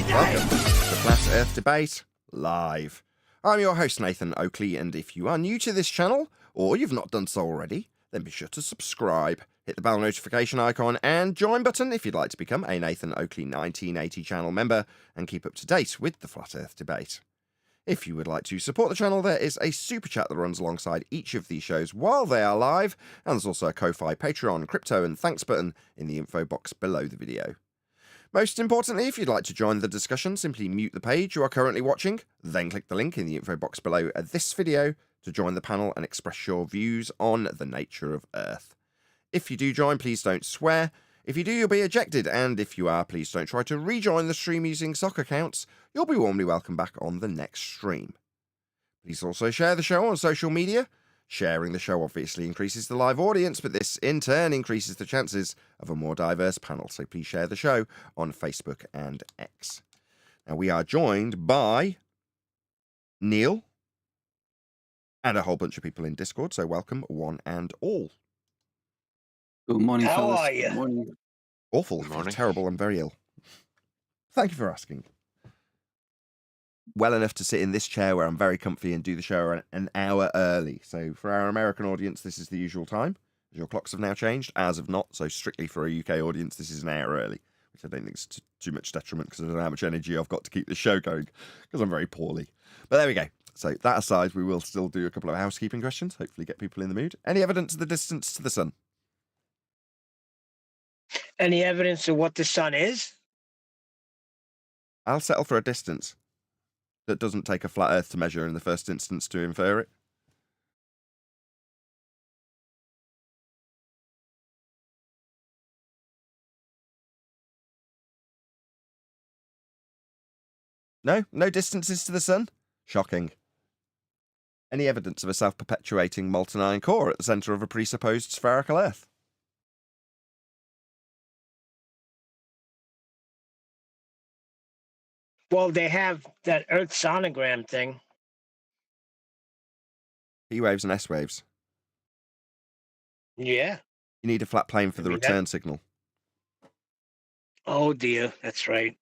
Welcome to Flat Earth Debate Live. I'm your host Nathan Oakley, and if you are new to this channel, or you've not done so already, then be sure to subscribe, hit the bell notification icon and join button if you'd like to become a Nathan Oakley 1980 channel member and keep up to date with the Flat Earth Debate. If you would like to support the channel, there is a super chat that runs alongside each of these shows while they are live, and there's also a Ko-Fi, Patreon, crypto and thanks button in the info box below the video. Most importantly, if you'd like to join the discussion, simply mute the page you are currently watching, then click the link in the info box below this video to join the panel and express your views on the nature of Earth. If you do join, please don't swear. If you do, you'll be ejected, and if you are, please don't try to rejoin the stream using sock accounts. You'll be warmly welcome back on the next stream. Please also share the show on social media. Sharing the show obviously increases the live audience, but this in turn increases the chances of a more diverse panel, so please share the show on Facebook and X. Now we are joined by Neil and a whole bunch of people in Discord, so welcome one and all. Good morning, How fellas. are you? Good morning. Awful, Good morning. terrible and very ill. Thank you for asking. Well enough to sit in this chair where I'm very comfy and do the show an hour early. So for our American audience, this is the usual time. Your clocks have now changed, as of not. So strictly for a UK audience, this is an hour early, which I don't think is too much detriment because I don't know how much energy I've got to keep this show going because I'm very poorly. But there we go. So that aside, we will still do a couple of housekeeping questions, hopefully get people in the mood. Any evidence of the distance to the sun? Any evidence of what the sun is? I'll settle for a distance that doesn't take a flat Earth to measure in the first instance to infer it. No distances to the sun? Shocking. Any evidence of a self-perpetuating molten iron core at the centre of a presupposed spherical Earth? Well, they have that Earth sonogram thing. P waves and S waves. Yeah. You need a flat plane for the mean, that- return signal. Oh dear, that's right.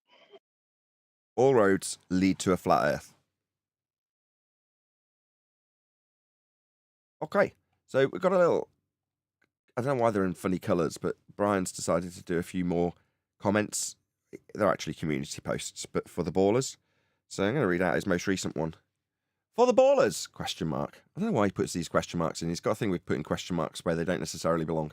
All roads lead to a flat Earth. Okay, so we've got a little... I don't know why they're in funny colours, but Brian's decided to do a few more comments. They're actually community posts, but for the ballers. So I'm going to read out his most recent one. For the ballers, question mark. I don't know why he puts these question marks in. He's got a thing with putting question marks where they don't necessarily belong.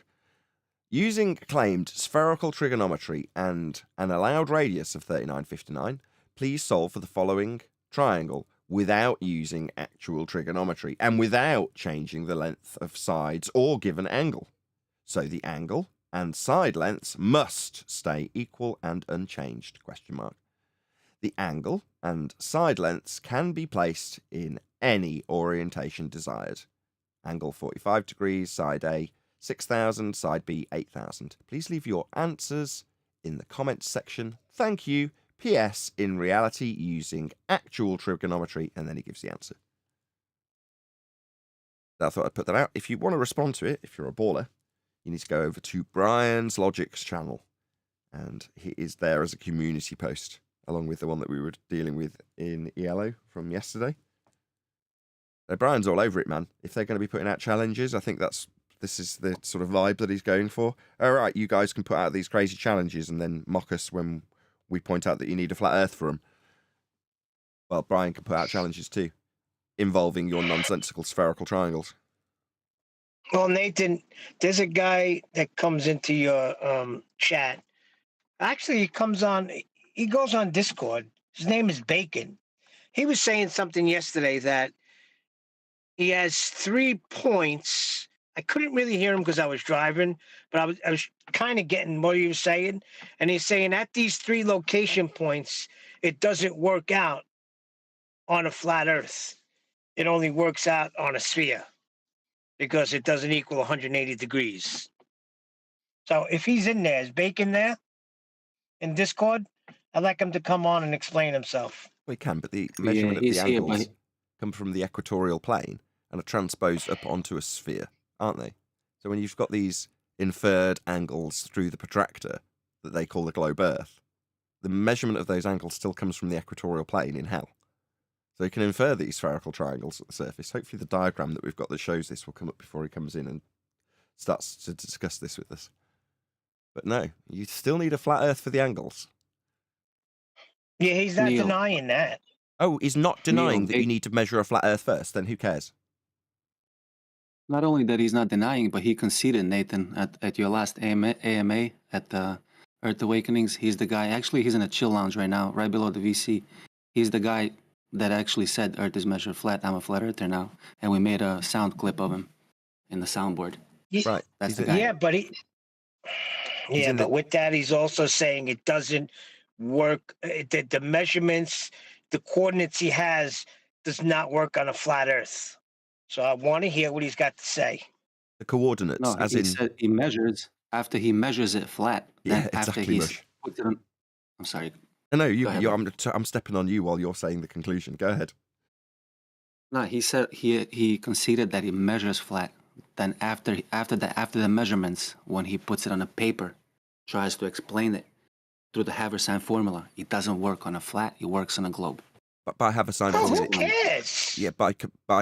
Using claimed spherical trigonometry and an allowed radius of 3959, please solve for the following triangle without using actual trigonometry and without changing the length of sides or given angle. So the angle and side lengths must stay equal and unchanged, question mark. The angle and side lengths can be placed in any orientation desired. Angle 45 degrees, side A 6,000, side B 8,000. Please leave your answers in the comments section. Thank you. PS, in reality, using actual trigonometry, and then he gives the answer. I thought I'd put that out. If you want to respond to it, if you're a baller, you need to go over to Brian's Logics channel, and he is there as a community post, along with the one that we were dealing with in ELO from yesterday. So Brian's all over it, man. If they're going to be putting out challenges, I think this is the sort of vibe that he's going for. All right, you guys can put out these crazy challenges and then mock us when we point out that you need a flat Earth for them. Well, Brian can put out challenges too, involving your nonsensical spherical triangles. Well, Nathan, there's a guy that comes into your chat. Actually, he goes on Discord. His name is Bacon. He was saying something yesterday that he has 3 points. I couldn't really hear him because I was driving, but I was kind of getting what he was saying. And he's saying at these 3 location points, it doesn't work out on a flat Earth. It only works out on a sphere because it doesn't equal 180 degrees. So if he's in there, is Bacon there in Discord? I'd like him to come on and explain himself. We can, but the measurement of he's the here, angles but come from the equatorial plane and are transposed up onto a sphere, aren't they? So when you've got these inferred angles through the protractor that they call the globe Earth, the measurement of those angles still comes from the equatorial plane in hell. So you can infer these spherical triangles at the surface. Hopefully the diagram that we've got that shows this will come up before he comes in and starts to discuss this with us. But no, you still need a flat Earth for the angles. Yeah, he's not Neil. denying that. Oh, he's not denying Neil, that you need to measure a flat Earth first. Then who cares? Not only that he's not denying, but he conceded, Nathan, at your last AMA at the Earth Awakenings. He's the guy. Actually, he's in a chill lounge right now, right below the VC. He's the guy that actually said Earth is measured flat. I'm a flat earther now, and we made a sound clip of him in the soundboard. Right. That's He's the in- guy. Yeah, but in the- with that, he's also saying it doesn't work. The measurements, the coordinates he has, does not work on a flat Earth. So I want to hear what he's got to say. The coordinates, No, as he in... said he measures after he measures it flat. Yeah, Then after exactly, he's Mush. put it on. I'm sorry. No, Go ahead, I'm stepping on you while you're saying the conclusion. Go ahead. No, he said he conceded that he measures flat. Then after the measurements, when he puts it on a paper, tries to explain it through the Haversine formula, it doesn't work on a flat. It works on a globe. But by Haversine Oh, formula... who cares? Yeah, by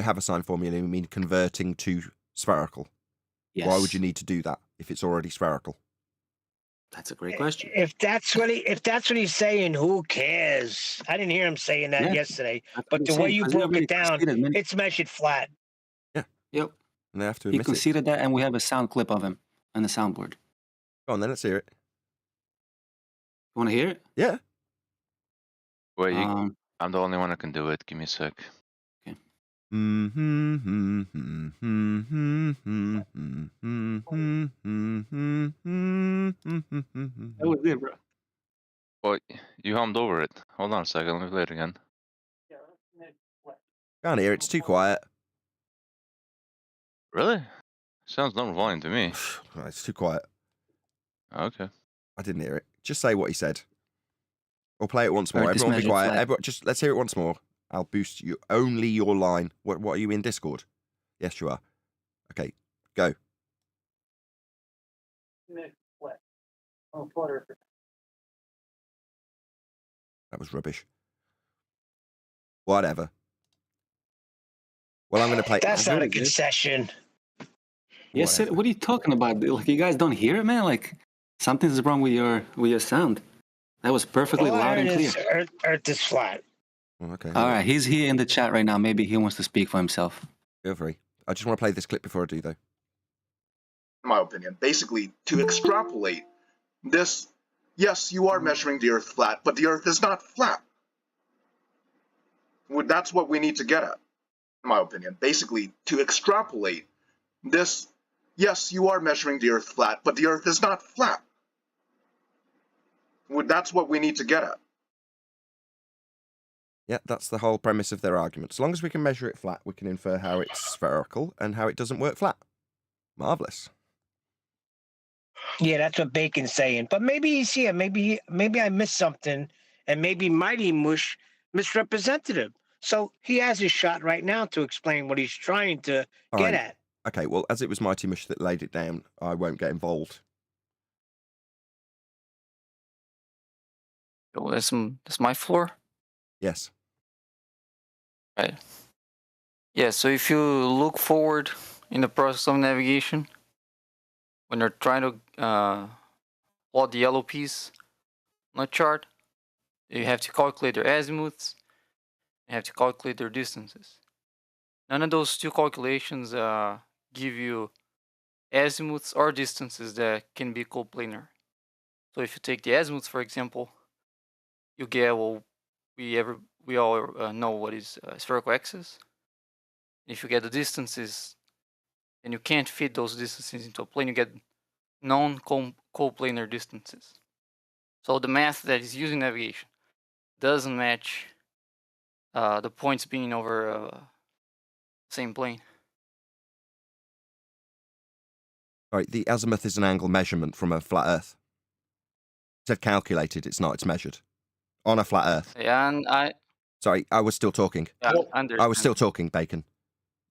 Haversine formula, you mean converting to spherical. Yes. Why would you need to do that if it's already spherical? That's a great question. If that's what he's saying, who cares? I didn't hear him saying that Yeah, yesterday. That's But what the he's way saying, you 'cause he broke already it down, conceded, man. it's measured flat. Yep. And they have to He admit it. conceded that, and we have a sound clip of him on the soundboard. Go on then, let's hear it. You want to hear it? Yeah. Wait, Um, I'm the only one that can do it. Give me a sec. that was it, bro. Well, you hummed over it. Hold on a second. Let me play it again. Can't hear it. It's too quiet. Really? Sounds normal volume to me. It's too quiet. Okay. I didn't hear it. Just say what he said. Or play it once more. Earth is Everyone be measured quiet. flat. Everyone, just let's hear it once more. I'll boost you. Only your line. What are you in Discord? Yes, you are. Okay, go. That was rubbish. Whatever. Well, I'm going to play... That's I not heard a it, dude. concession. Yes, Whatever. what are you talking about? Like, you guys don't hear it, man? Like, something's wrong with your sound. That was perfectly All I loud heard and clear. is Earth is flat. Oh, okay. All right, he's here in the chat right now. Maybe he wants to speak for himself. Feel free. I just want to play this clip before I do, though. In my opinion, basically to extrapolate this, yes, you are measuring the Earth flat, but the Earth is not flat. That's what we need to get at, in my opinion. Basically, to extrapolate this, yes, you are measuring the Earth flat, but the Earth is not flat. That's what we need to get at. Yeah, that's the whole premise of their argument. As long as we can measure it flat, we can infer how it's spherical and how it doesn't work flat. Marvellous. Yeah, that's what Bacon's saying. But maybe he's here. Maybe I missed something, and maybe Mighty Mush misrepresented him. So he has his shot right now to explain what he's trying to Fine. get at. Okay, well, as it was Mighty Mush that laid it down, I won't get involved. Oh, that's my floor. Yes. Right. Yeah, so if you look forward in the process of navigation, when you're trying to plot the yellow piece on a chart, you have to calculate their azimuths, you have to calculate their distances. None of those two calculations give you azimuths or distances that can be coplanar. So if you take the azimuths, for example, you get what we all know what is spherical axis. If you get the distances, and you can't fit those distances into a plane, you get non-coplanar distances. So the math that is used in navigation doesn't match the points being over same plane. All right, the azimuth is an angle measurement from a flat Earth. It said calculated, it's not, it's measured. On a flat Earth. Yeah, and Sorry, I was still talking. I I was still talking, Bacon.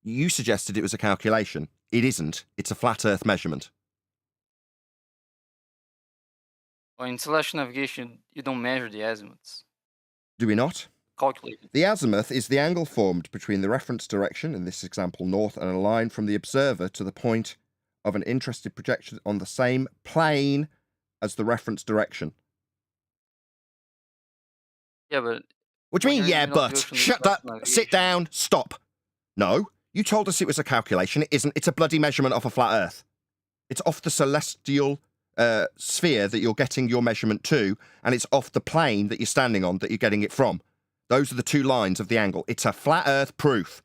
You suggested it was a calculation. It isn't. It's a flat Earth measurement. Well, in celestial navigation, you don't measure the azimuths. Do we not? Calculate it. The azimuth is the angle formed between the reference direction, in this example north, and a line from the observer to the point of an interested projection on the same plane as the reference direction. Yeah, but What do you when mean, you're yeah, in the middle of but? the ocean, Shut it's up, celestial sit navigation. down, stop. No, you told us it was a calculation. It isn't. It's a bloody measurement off a flat Earth. It's off the celestial sphere that you're getting your measurement to, and it's off the plane that you're standing on that you're getting it from. Those are the two lines of the angle. It's a flat Earth proof.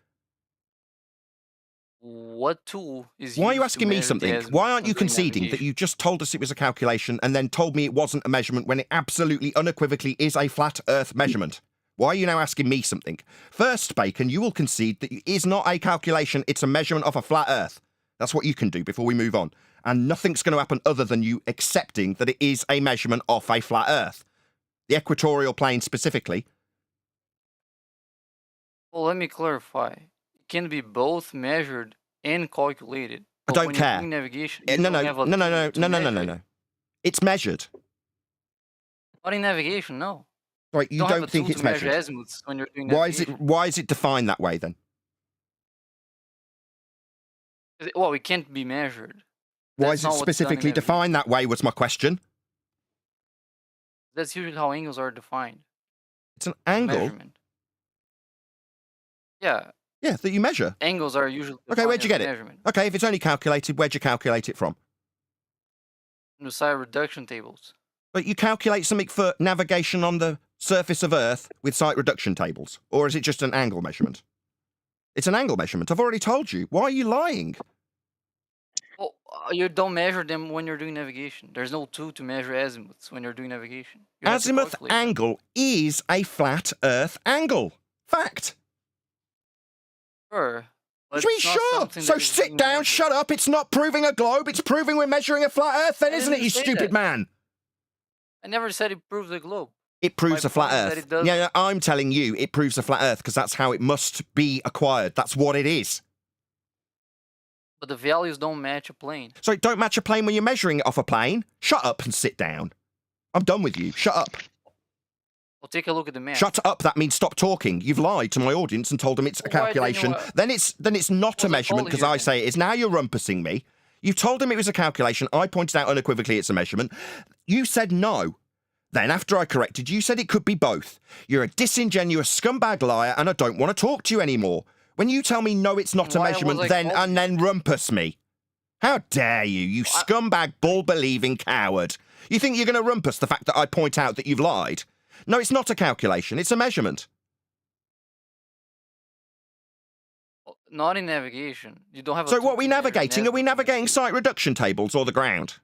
What tool is Why are you used to asking me measure the something? azimuth Why aren't when you doing conceding that navigation? you just told us it was a calculation and then told me it wasn't a measurement when it absolutely unequivocally is a flat Earth measurement? Why are you now asking me something? First, Bacon, you will concede that it is not a calculation, it's a measurement of a flat Earth. That's what you can do before we move on. And nothing's going to happen other than you accepting that it is a measurement of a flat Earth. The equatorial plane specifically. Well, let me clarify. It can be both measured and calculated. I But don't when care. you're doing navigation, you No, don't have a tool to measure it. no. It's measured. Not in navigation, no. Right, you don't have don't a think tool it's to measure measured. azimuths when you're doing Why is navigation. it defined that way then? Well, it can't be measured. Why That's is it not what's done in specifically navigation. defined that way was my question. That's usually how angles are defined. It's an a angle. Measurement. Yeah, Yeah, that you measure. angles are usually Okay, defined where'd you as get it? measurement. Okay, if it's only calculated, where'd you calculate it from? In the side reduction tables. But you calculate something for navigation on the surface of Earth with site reduction tables? Or is it just an angle measurement? It's an angle measurement. I've already told you. Why are you lying? Well, you don't measure them when you're doing navigation. There's no tool to measure azimuths when you're doing navigation. You have to Azimuth calculate them. angle is a flat Earth angle. Fact. Sure. What but do you mean, it's not sure? something So that is sit being down, measured. shut up. It's not proving a globe. It's proving we're measuring a flat Earth then, I isn't it, didn't you say stupid that. man? I never said it proves the globe. It proves My a flat point is that Earth. it does- Yeah, no, I'm telling you, it proves a flat Earth because that's how it must be acquired. That's what it is. But the values don't match a plane. So it don't match a plane when you're measuring it off a plane. Shut up and sit down. I'm done with you. Shut up. Well, take a look at the map. Shut up. That means stop talking. You've lied to my audience and told them it's a Why didn't you, calculation. Then it's not a wasn't measurement told because here I then? say it is. Now you're rumpusing me. You told him it was a calculation. I pointed out unequivocally it's a measurement. You said no. Then, after I corrected you, said it could be both. You're a disingenuous scumbag liar, and I don't want to talk to you anymore. When you tell me no, it's not a Why was measurement, I then calling and then rumpus me. How dare you, you scumbag, bull-believing coward. You think you're going to rumpus the fact that I point out that you've lied? No, it's not a calculation. It's a measurement. Not in navigation. You don't have a So tool what are we to measure navigating? Are we azimuths in navigating navigation. site reduction tables or the ground?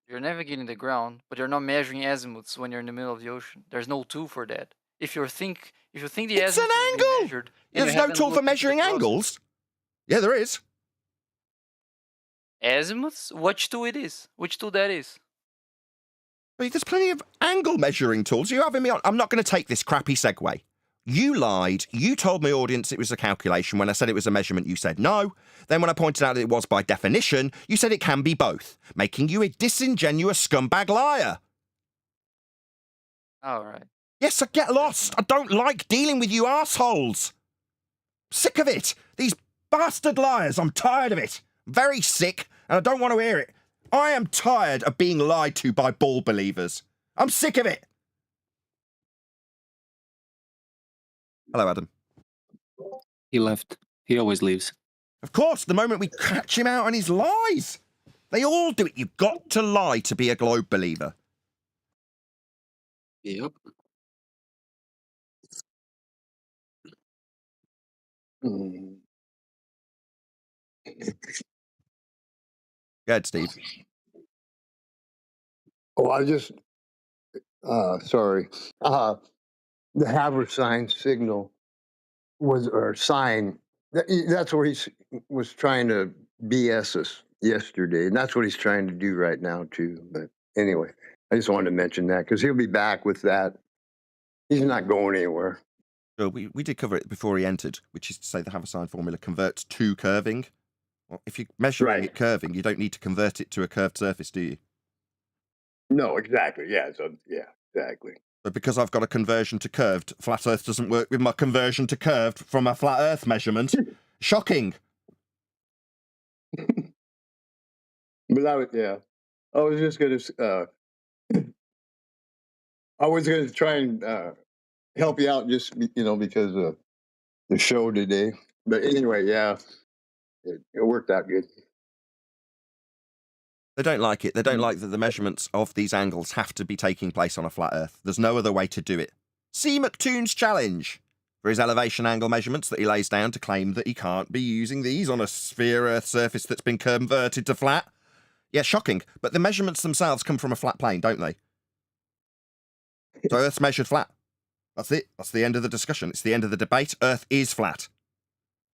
You're navigating the ground, but you're not measuring azimuths when you're in the middle of the ocean. There's no tool for that. If you think the It's an azimuth is being angle! measured, then you There's no haven't tool for looked into the measuring process. angles. Yeah, there is. Azimuths? Which tool it is? Which tool that is? But there's plenty of angle measuring tools. You're having me on. I'm not going to take this crappy segue. You lied. You told my audience it was a calculation. When I said it was a measurement, you said no. Then when I pointed out that it was by definition, you said it can be both, making you a disingenuous scumbag liar. All right. Yes, I get lost. I don't like dealing with you assholes. Sick of it. These bastard liars. I'm tired of it. Very sick, and I don't want to hear it. I am tired of being lied to by ball believers. I'm sick of it. Hello, Adam. He left. He always leaves. Of course, the moment we catch him out on his lies. They all do it. You've got to lie to be a globe believer. Yep. Go ahead, Steve. Oh, I just, sorry. The Haversign signal was, or sign, that's where he was trying to BS us yesterday. And that's what he's trying to do right now, too. But anyway, I just wanted to mention that because he'll be back with that. He's not going anywhere. Well, we did cover it before he entered, which is to say the Haversign formula converts to curving. Well, if you're measuring Right. it curving, you don't need to convert it to a curved surface, do you? No, exactly. Yeah. So yeah, exactly. But because I've got a conversion to curved, flat Earth doesn't work with my conversion to curved from a flat Earth measurement. Shocking. But yeah, I was just gonna I was gonna try and help you out just because of the show today. But anyway, yeah, it worked out good. They don't like it. They don't like that the measurements of these angles have to be taking place on a flat Earth. There's no other way to do it. See McToon's challenge for his elevation angle measurements that he lays down to claim that he can't be using these on a sphere Earth surface that's been converted to flat. Yeah, shocking. But the measurements themselves come from a flat plane, don't they? So Earth's measured flat. That's it. That's the end of the discussion. It's the end of the debate. Earth is flat.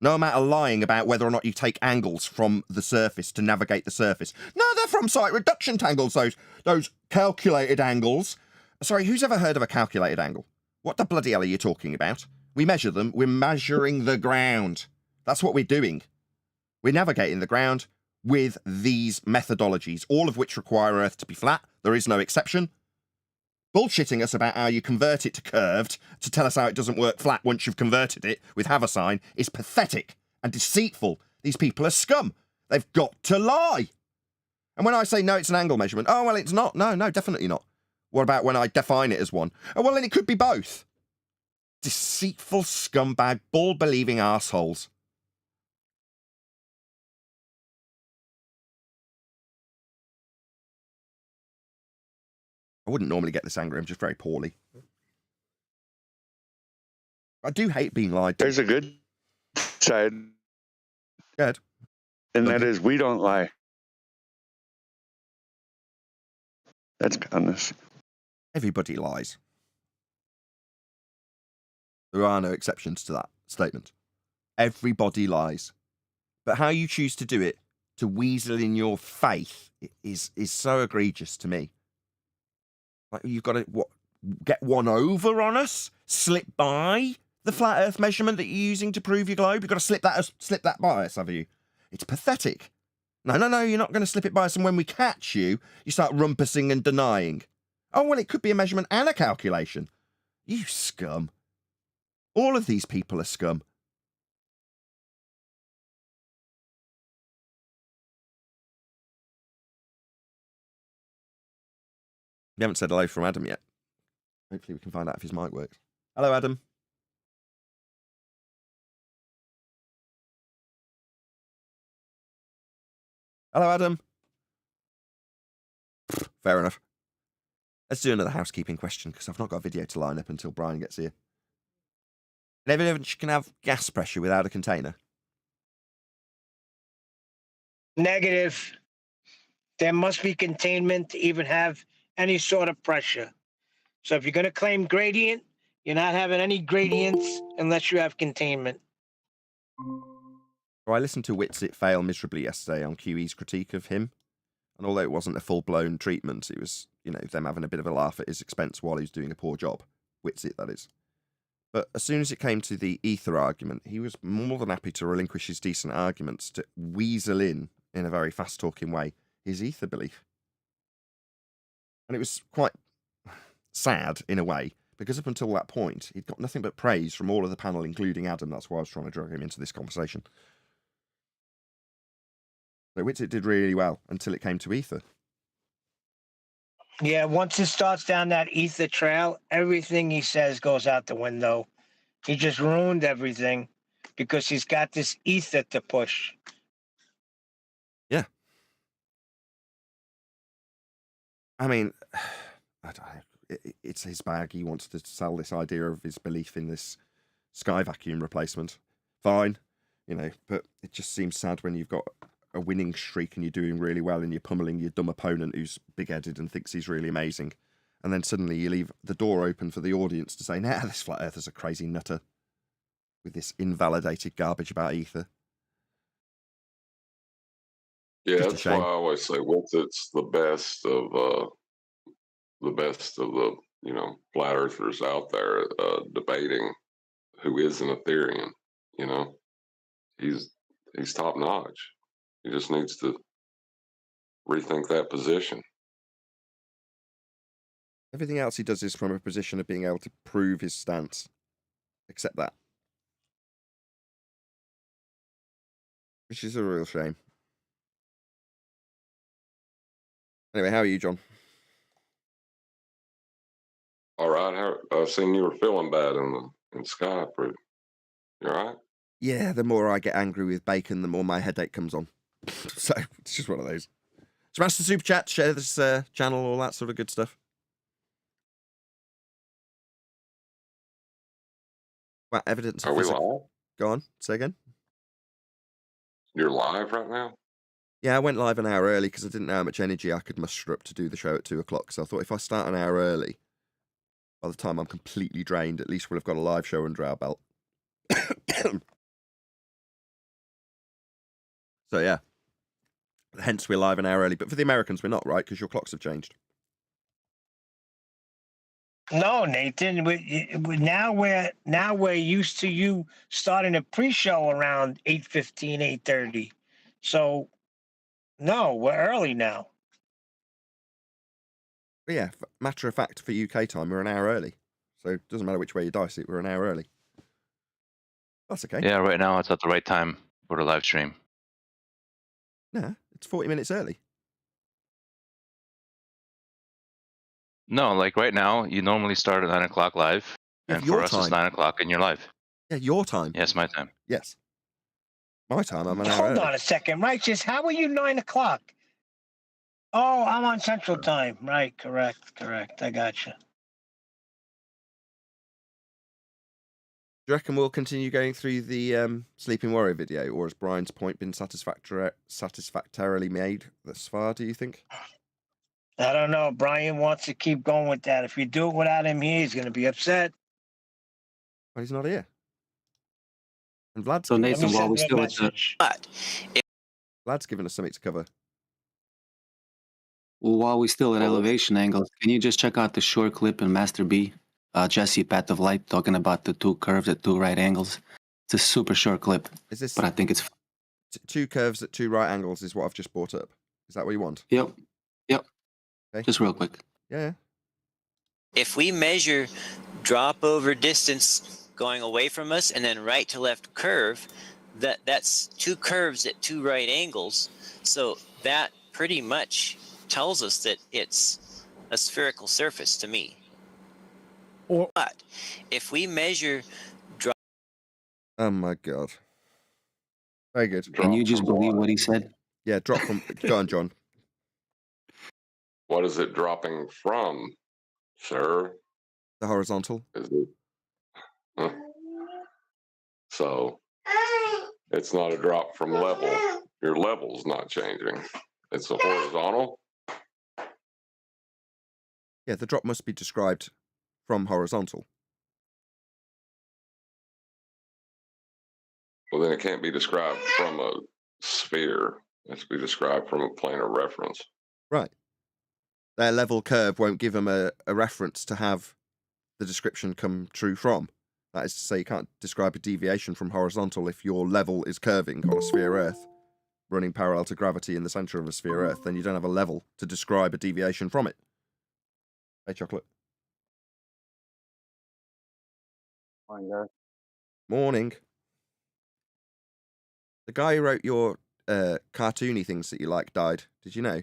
No matter lying about whether or not you take angles from the surface to navigate the surface. No, they're from site reduction angles, those calculated angles. Sorry, who's ever heard of a calculated angle? What the bloody hell are you talking about? We measure them. We're measuring the ground. That's what we're doing. We're navigating the ground with these methodologies, all of which require Earth to be flat. There is no exception. Bullshitting us about how you convert it to curved to tell us how it doesn't work flat once you've converted it with Haversine is pathetic and deceitful. These people are scum. They've got to lie. And when I say no, it's an angle measurement. Oh, well, it's not. No, definitely not. What about when I define it as one? Oh, well, then it could be both. Deceitful scumbag, ball-believing arseholes. I wouldn't normally get this angry. I'm just very poorly. I do hate being lied to. There's a good side, Good. and that is we don't lie. That's kindness. Everybody lies. There are no exceptions to that statement. Everybody lies. But how you choose to do it, to weasel in your faith, is so egregious to me. Like, you've got to get one over on us, slip by the flat Earth measurement that you're using to prove your globe. You've got to slip that by us, have you? It's pathetic. No, you're not going to slip it by us. And when we catch you, you start rumpusing and denying. Oh, well, it could be a measurement and a calculation. You scum. All of these people are scum. We haven't said hello from Adam yet. Hopefully we can find out if his mic works. Hello, Adam. Hello, Adam. Fair enough. Let's do another housekeeping question, because I've not got a video to line up until Brian gets here. Evidence you can have gas pressure without a container? Negative. There must be containment to even have any sort of pressure. So if you're going to claim gradient, you're not having any gradients unless you have containment. Well, I listened to Whitsitt fail miserably yesterday on QE's critique of him. And although it wasn't a full-blown treatment, it was, them having a bit of a laugh at his expense while he was doing a poor job. Whitsitt, that is. But as soon as it came to the ether argument, he was more than happy to relinquish his decent arguments to weasel in a very fast-talking way, his ether belief. And it was quite sad, in a way, because up until that point, he'd got nothing but praise from all of the panel, including Adam. That's why I was trying to drag him into this conversation. So Whitsitt did really well until it came to ether. Yeah, once it starts down that ether trail, everything he says goes out the window. He just ruined everything because he's got this ether to push. Yeah. I mean, I don't know. It's his bag. He wants to sell this idea of his belief in this sky vacuum replacement. Fine, but it just seems sad when you've got a winning streak and you're doing really well and you're pummeling your dumb opponent who's big-headed and thinks he's really amazing. And then suddenly you leave the door open for the audience to say, nah, this flat earther's a crazy nutter with this invalidated garbage about ether. Yeah, Just a that's why shame. I always say Whitsitt's the best of the flat earthers out there debating who is an Ethereum. He's top notch. He just needs to rethink that position. Everything else he does is from a position of being able to prove his stance. Except that. Which is a real shame. Anyway, how are you, John? All right. I seen you were feeling bad in Skype. You all right? Yeah, the more I get angry with bacon, the more my headache comes on. So, it's just one of those. Smash the super chat, share this channel, all that sort of good stuff. Well, evidence Are of we physical... live? Go on, say again. You're live right now? Yeah, I went live an hour early because I didn't know how much energy I could muster up to do the show at 2 o'clock. So I thought if I start an hour early, by the time I'm completely drained, at least we'll have got a live show under our belt. So yeah, hence we're live an hour early. But for the Americans, we're not, right? Because your clocks have changed. No, Nathan. Now we're used to you starting a pre-show around 8:15, 8:30. So no, we're early now. But yeah, matter of fact, for UK time, we're an hour early. So it doesn't matter which way you dice it, we're an hour early. That's okay. Yeah, right now it's at the right time for the live stream. Nah, it's 40 minutes early. No, like right now, you normally start at 9 o'clock live. Yeah, And your for us, it's time. 9 o'clock and you're live. Yeah, your time. Yes, my time. Yes. My time, I'm an hour Hold early. on a second, Righteous. How are you 9 o'clock? Oh, I'm on Central Time. Right, correct. I got you. Do you reckon we'll continue going through the Sleeping Warrior video, or has Brian's point been satisfactorily made thus far, do you think? I don't know. Brian wants to keep going with that. If you do it without him here, he's going to be upset. Well, he's not here. And Vlad's, So given, Let me Nathan, while send we him a still at the message. Vlad's given us something to cover. while we still at elevation angles, can you just check out the short clip in Master B, Jesse Path of Light, talking about the two curves at two right angles? It's a super short clip, Is this but I think it's two curves at two right angles is what I've just brought up? Is that what you want? yep. Okay. Just real quick. Yeah. If we measure drop over distance going away from us and then right to left curve, that's two curves at two right angles. So that pretty much tells us that it's a spherical surface to me. But if we measure drop... Oh my god. Very good. Can you just believe what he said? Yeah, drop from... Go on, John. What is it dropping from, sir? The horizontal. Is it? Huh. So it's not a drop from level. Your level's not changing. It's a horizontal. Yeah, the drop must be described from horizontal. Well, then it can't be described from a sphere. It has to be described from a plane of reference. Right. Their level curve won't give them a reference to have the description come true from. That is to say, you can't describe a deviation from horizontal if your level is curving on a sphere Earth, running parallel to gravity in the centre of a sphere Earth, then you don't have a level to describe a deviation from it. Hey, Chocolate. Morning, guys. Morning. The guy who wrote your cartoony things that you like died. Did you know?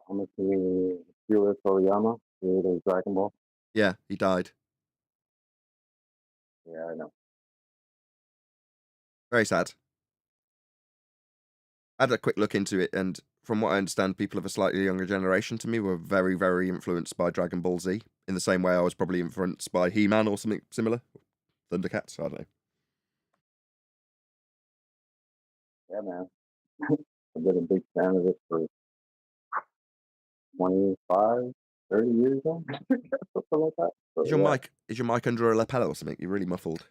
I'm assuming Akira Toriyama, creator of Dragon Ball. Yeah, he died. Yeah, I know. Very sad. I had a quick look into it, and from what I understand, people of a slightly younger generation to me were very, very influenced by Dragon Ball Z, in the same way I was probably influenced by He-Man or something similar. Thundercats, I don't know. Yeah, man. I've been a big fan of it for 25, 30 years now. Something like that. So, Is your mic under a lapel or something? You're really muffled.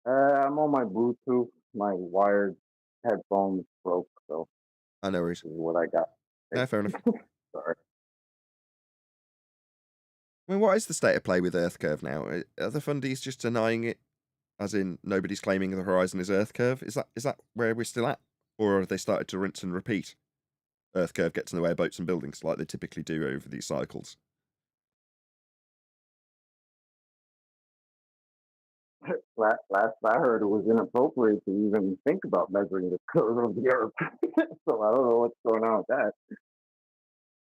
I'm on my Bluetooth. My wired headphones broke, so I know worries. this is what I got. Yeah, fair enough. Sorry. I mean, what is the state of play with Earth Curve now? Are the fundies just denying it, as in nobody's claiming the horizon is Earth Curve? Is that where we're still at? Or have they started to rinse and repeat? Earth curve gets in the way of boats and buildings like they typically do over these cycles. Last I heard, it was inappropriate to even think about measuring the curve of the Earth. So I don't know what's going on with that.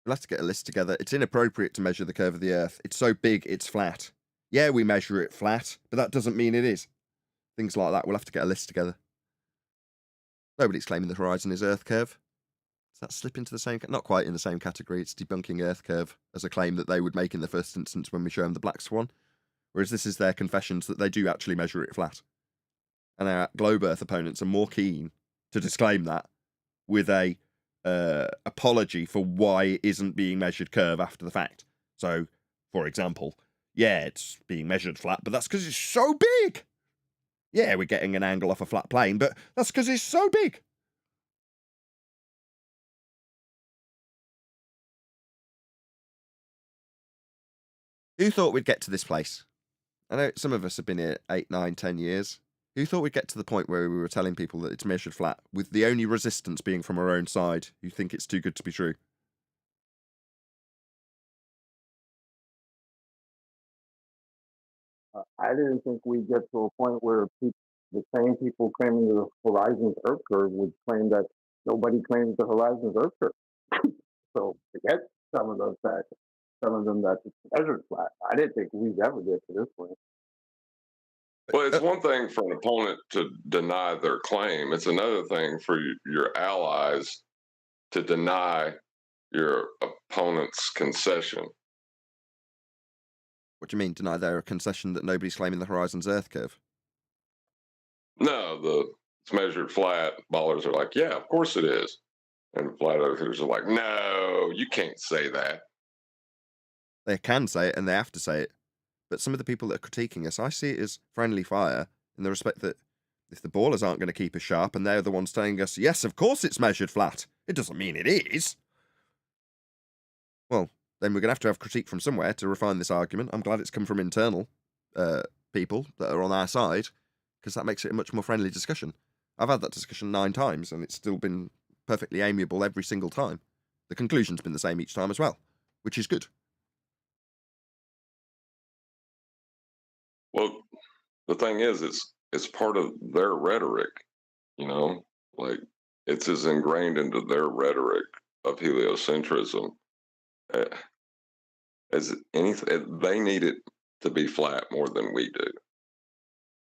We'll have to get a list together. It's inappropriate to measure the curve of the Earth. It's so big, it's flat. Yeah, we measure it flat, but that doesn't mean it is. Things like that. We'll have to get a list together. Nobody's claiming the horizon is Earth curve. Does that slip into the same... Not quite in the same category. It's debunking Earth curve as a claim that they would make in the first instance when we show them the black swan. Whereas this is their confessions that they do actually measure it flat. And our globe Earth opponents are more keen to disclaim that with a apology for why it isn't being measured curve after the fact. So, for example, yeah, it's being measured flat, but that's because it's so big. Yeah, we're getting an angle off a flat plane, but that's because it's so big. Who thought we'd get to this place? I know some of us have been here 8, 9, 10 years. Who thought we'd get to the point where we were telling people that it's measured flat, with the only resistance being from our own side, who think it's too good to be true? I didn't think we'd get to a point where the same people claiming the horizon's Earth curve would claim that nobody claims the horizon's Earth curve. So forget some of those facts. Some of them that it's measured flat. I didn't think we'd ever get to this point. Well, it's one thing for an opponent to deny their claim. It's another thing for your allies to deny your opponent's concession. What do you mean, deny their concession that nobody's claiming the horizon's Earth curve? No, it's measured flat. Ballers are like, yeah, of course it is. And flat earthers are like, no, you can't say that. They can say it and they have to say it. But some of the people that are critiquing us, I see it as friendly fire in the respect that if the ballers aren't going to keep us sharp and they're the ones telling us, yes, of course it's measured flat, it doesn't mean it is. Well, then we're going to have critique from somewhere to refine this argument. I'm glad it's come from internal people that are on our side, because that makes it a much more friendly discussion. I've had that discussion 9 times and it's still been perfectly amiable every single time. The conclusion's been the same each time as well, which is good. Well, the thing is, it's part of their rhetoric, you know, like it's as ingrained into their rhetoric of heliocentrism as anything. They need it to be flat more than we do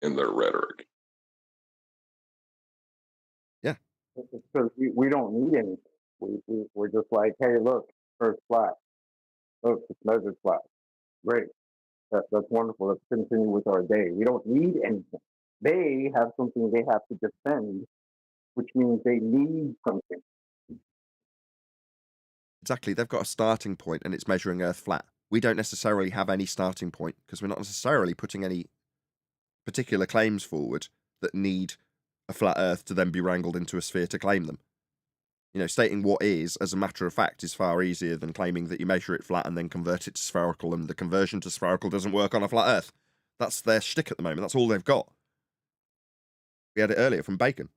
in their rhetoric. Yeah, because we don't need anything. We're just like, hey, look, Earth's flat. Look, it's measured flat. Great. That's wonderful. Let's continue with our day. We don't need anything. They have something they have to defend, which means they need something. Exactly. They've got a starting point and it's measuring Earth flat. We don't necessarily have any starting point because we're not necessarily putting any particular claims forward that need a flat Earth to then be wrangled into a sphere to claim them. You know, stating what is, as a matter of fact, is far easier than claiming that you measure it flat and then convert it to spherical, and the conversion to spherical doesn't work on a flat Earth. That's their shtick at the moment. That's all they've got. We had it earlier from Bacon.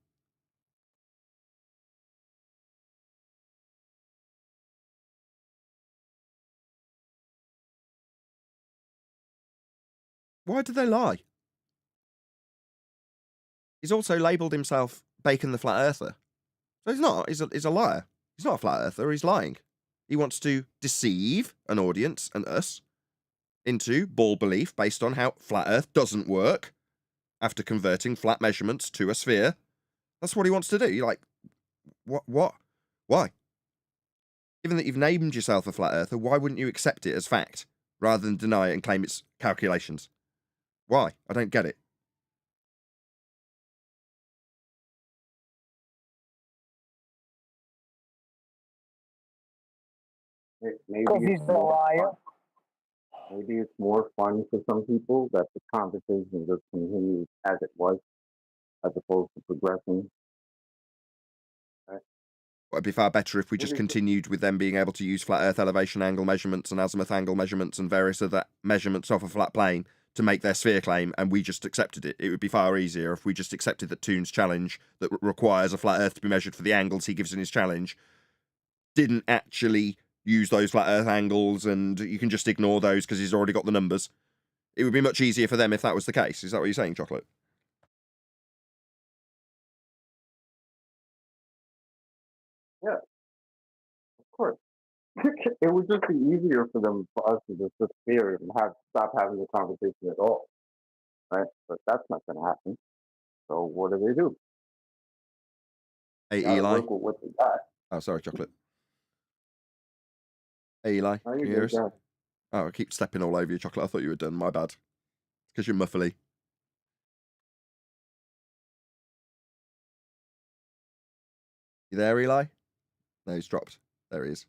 Why do they lie? He's also labelled himself Bacon the Flat Earther. So he's not. He's a liar. He's not a flat earther. He's lying. He wants to deceive an audience and us into ball belief based on how flat Earth doesn't work after converting flat measurements to a sphere. That's what he wants to do. You're like, what? Why? Given that you've named yourself a flat earther, why wouldn't you accept it as fact rather than deny it and claim it's calculations? Why? I don't get it. Maybe he's a liar. Maybe it's more fun for some people that the conversation just continues as it was, as opposed to progressing. Right. Well, it'd be far better if we just continued with them being able to use flat Earth elevation angle measurements and azimuth angle measurements and various other measurements off a flat plane to make their sphere claim and we just accepted it. It would be far easier if we just accepted that Toon's challenge that requires a flat Earth to be measured for the angles he gives in his challenge didn't actually use those flat Earth angles, and you can just ignore those because he's already got the numbers. It would be much easier for them if that was the case. Is that what you're saying, Chocolate? Yeah, of course. It would just be easier for them, for us to just sit here and stop having the conversation at all, right? But that's not going to happen. So what do? Hey, Gotta Eli. work with what they got. Oh, sorry, Chocolate. Hey, Eli. How Can you you hear us? doing? Oh, I keep stepping all over you, Chocolate. I thought you were done. My bad. Because you're muffly. You there, Eli? No, he's dropped. There he is.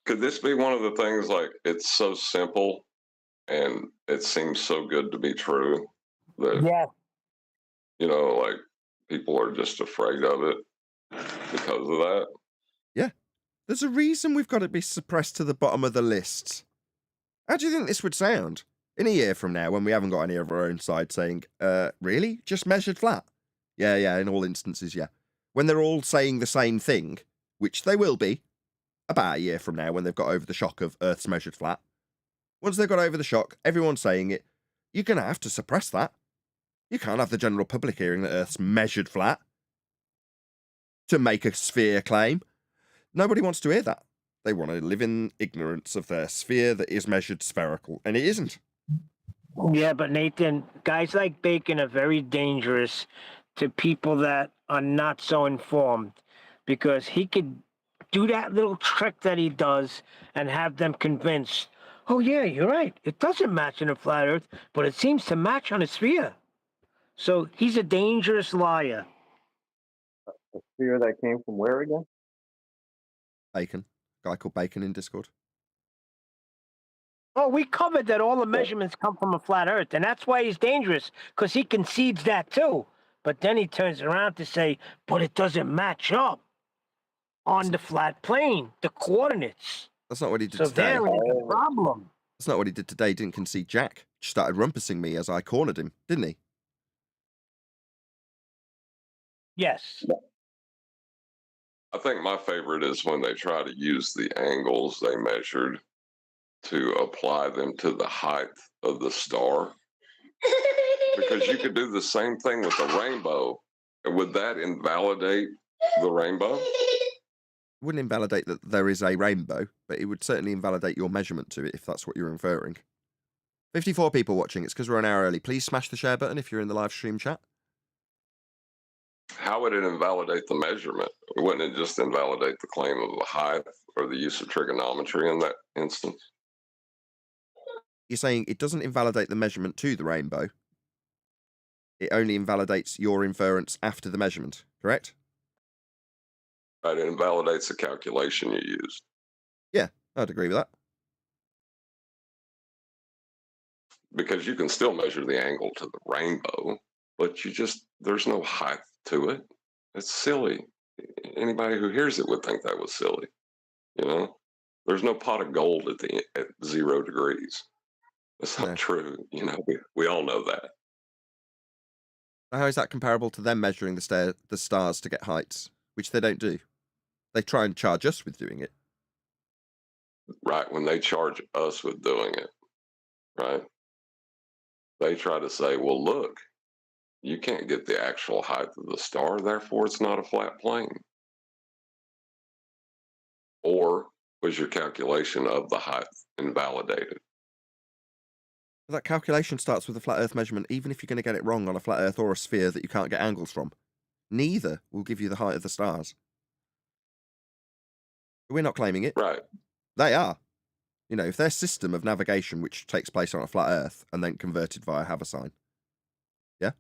Could this be one of the things, like, it's so simple and it seems so good to be true that, Yeah. you know, like, people are just afraid of it because of that? Yeah. There's a reason we've got to be suppressed to the bottom of the lists. How do you think this would sound in a year from now when we haven't got any of our own side saying, really? Just measured flat? Yeah, in all instances, yeah. When they're all saying the same thing, which they will be, about a year from now when they've got over the shock of Earth's measured flat. Once they've got over the shock, everyone's saying it, you're going to have to suppress that. You can't have the general public hearing that Earth's measured flat to make a sphere claim. Nobody wants to hear that. They want to live in ignorance of their sphere that is measured spherical, and it isn't. Yeah, but Nathan, guys like Bacon are very dangerous to people that are not so informed, because he could do that little trick that he does and have them convinced, oh yeah, you're right, it doesn't match in a flat Earth, but it seems to match on a sphere. So he's a dangerous liar. A sphere that came from where again? Bacon. Guy called Bacon in Discord. Oh, we covered that all the measurements come from a flat Earth, and that's why he's dangerous, because he concedes that too. But then he turns around to say, but it doesn't match up on the flat plane, the coordinates. That's not what he did So today. there is a problem. That's not what he did today. He didn't concede Jack. Just started rumpusing me as I cornered him, didn't he? Yes. I think my favorite is when they try to use the angles they measured to apply them to the height of the star. Because you could do the same thing with the rainbow. And would that invalidate the rainbow? It wouldn't invalidate that there is a rainbow, but it would certainly invalidate your measurement to it if that's what you're inferring. 54 people watching. It's because we're an hour early. Please smash the share button if you're in the live stream chat. How would it invalidate the measurement? Wouldn't it just invalidate the claim of the height or the use of trigonometry in that instance? You're saying it doesn't invalidate the measurement to the rainbow. It only invalidates your inference after the measurement, correct? Right, it invalidates the calculation you used. Yeah, I'd agree with that. Because you can still measure the angle to the rainbow, but there's no height to it. It's silly. Anybody who hears it would think that was silly. You know, there's no pot of gold at 0 degrees. That's not true. You know, we all know that. How is that comparable to them measuring the stars to get heights, which they don't do? They try and charge us with doing it. Right, when they charge us with doing it, right? They try to say, well, look, you can't get the actual height of the star, therefore it's not a flat plane. Or was your calculation of the height invalidated? That calculation starts with a flat Earth measurement, even if you're going to get it wrong on a flat Earth or a sphere that you can't get angles from. Neither will give you the height of the stars. We're not claiming it. Right. They are. You know, if their system of navigation, which takes place on a flat Earth and then converted via haversine. Yeah?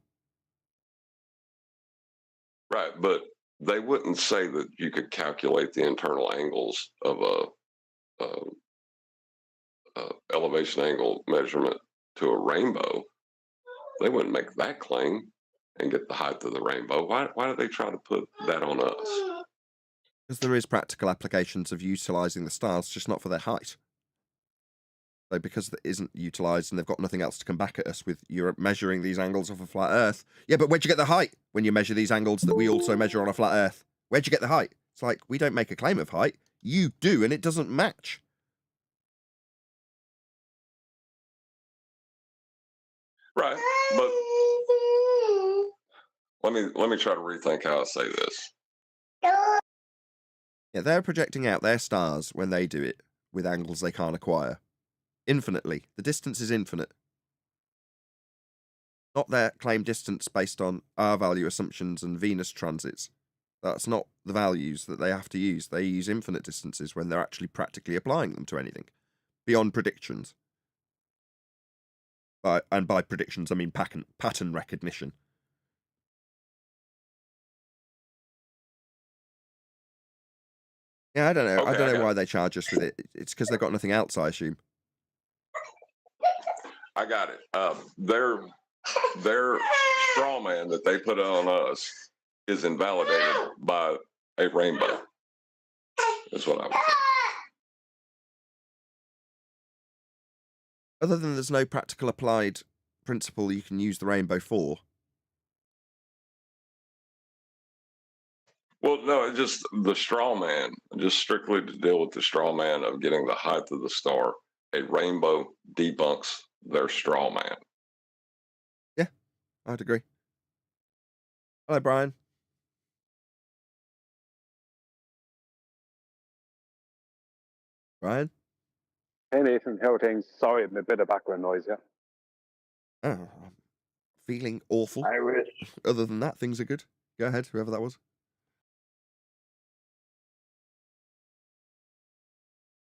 Right, but they wouldn't say that you could calculate the internal angles of a elevation angle measurement to a rainbow. They wouldn't make that claim and get the height of the rainbow. Why do they try to put that on us? Because there is practical applications of utilising the stars, just not for their height. So because that isn't utilised and they've got nothing else to come back at us with, you're measuring these angles off a flat Earth. Yeah, but where'd you get the height when you measure these angles that we also measure on a flat Earth? Where'd you get the height? It's like, we don't make a claim of height. You do, and it doesn't match. Right, but let me try to rethink how I say this. Yeah, they're projecting out their stars when they do it with angles they can't acquire. Infinitely. The distance is infinite. Not their claim distance based on our value assumptions and Venus transits. That's not the values that they have to use. They use infinite distances when they're actually practically applying them to anything. Beyond predictions. And by predictions, I mean pattern recognition. Yeah, I don't know. Okay, I don't know why they charge us with it. It's because they've got nothing else, I assume. I got it. Their straw man that they put on us is invalidated by a rainbow. That's what I would say. Other than there's no practical applied principle you can use the rainbow for. Well, no, just the straw man, just strictly to deal with the straw man of getting the height of the star. A rainbow debunks their straw man. Yeah, I'd agree. Hello, Brian. Brian? Hey, Nathan, how are things? Sorry, a bit of background noise, yeah? Oh, I'm feeling awful. Irish. Other than that, things are good. Go ahead, whoever that was.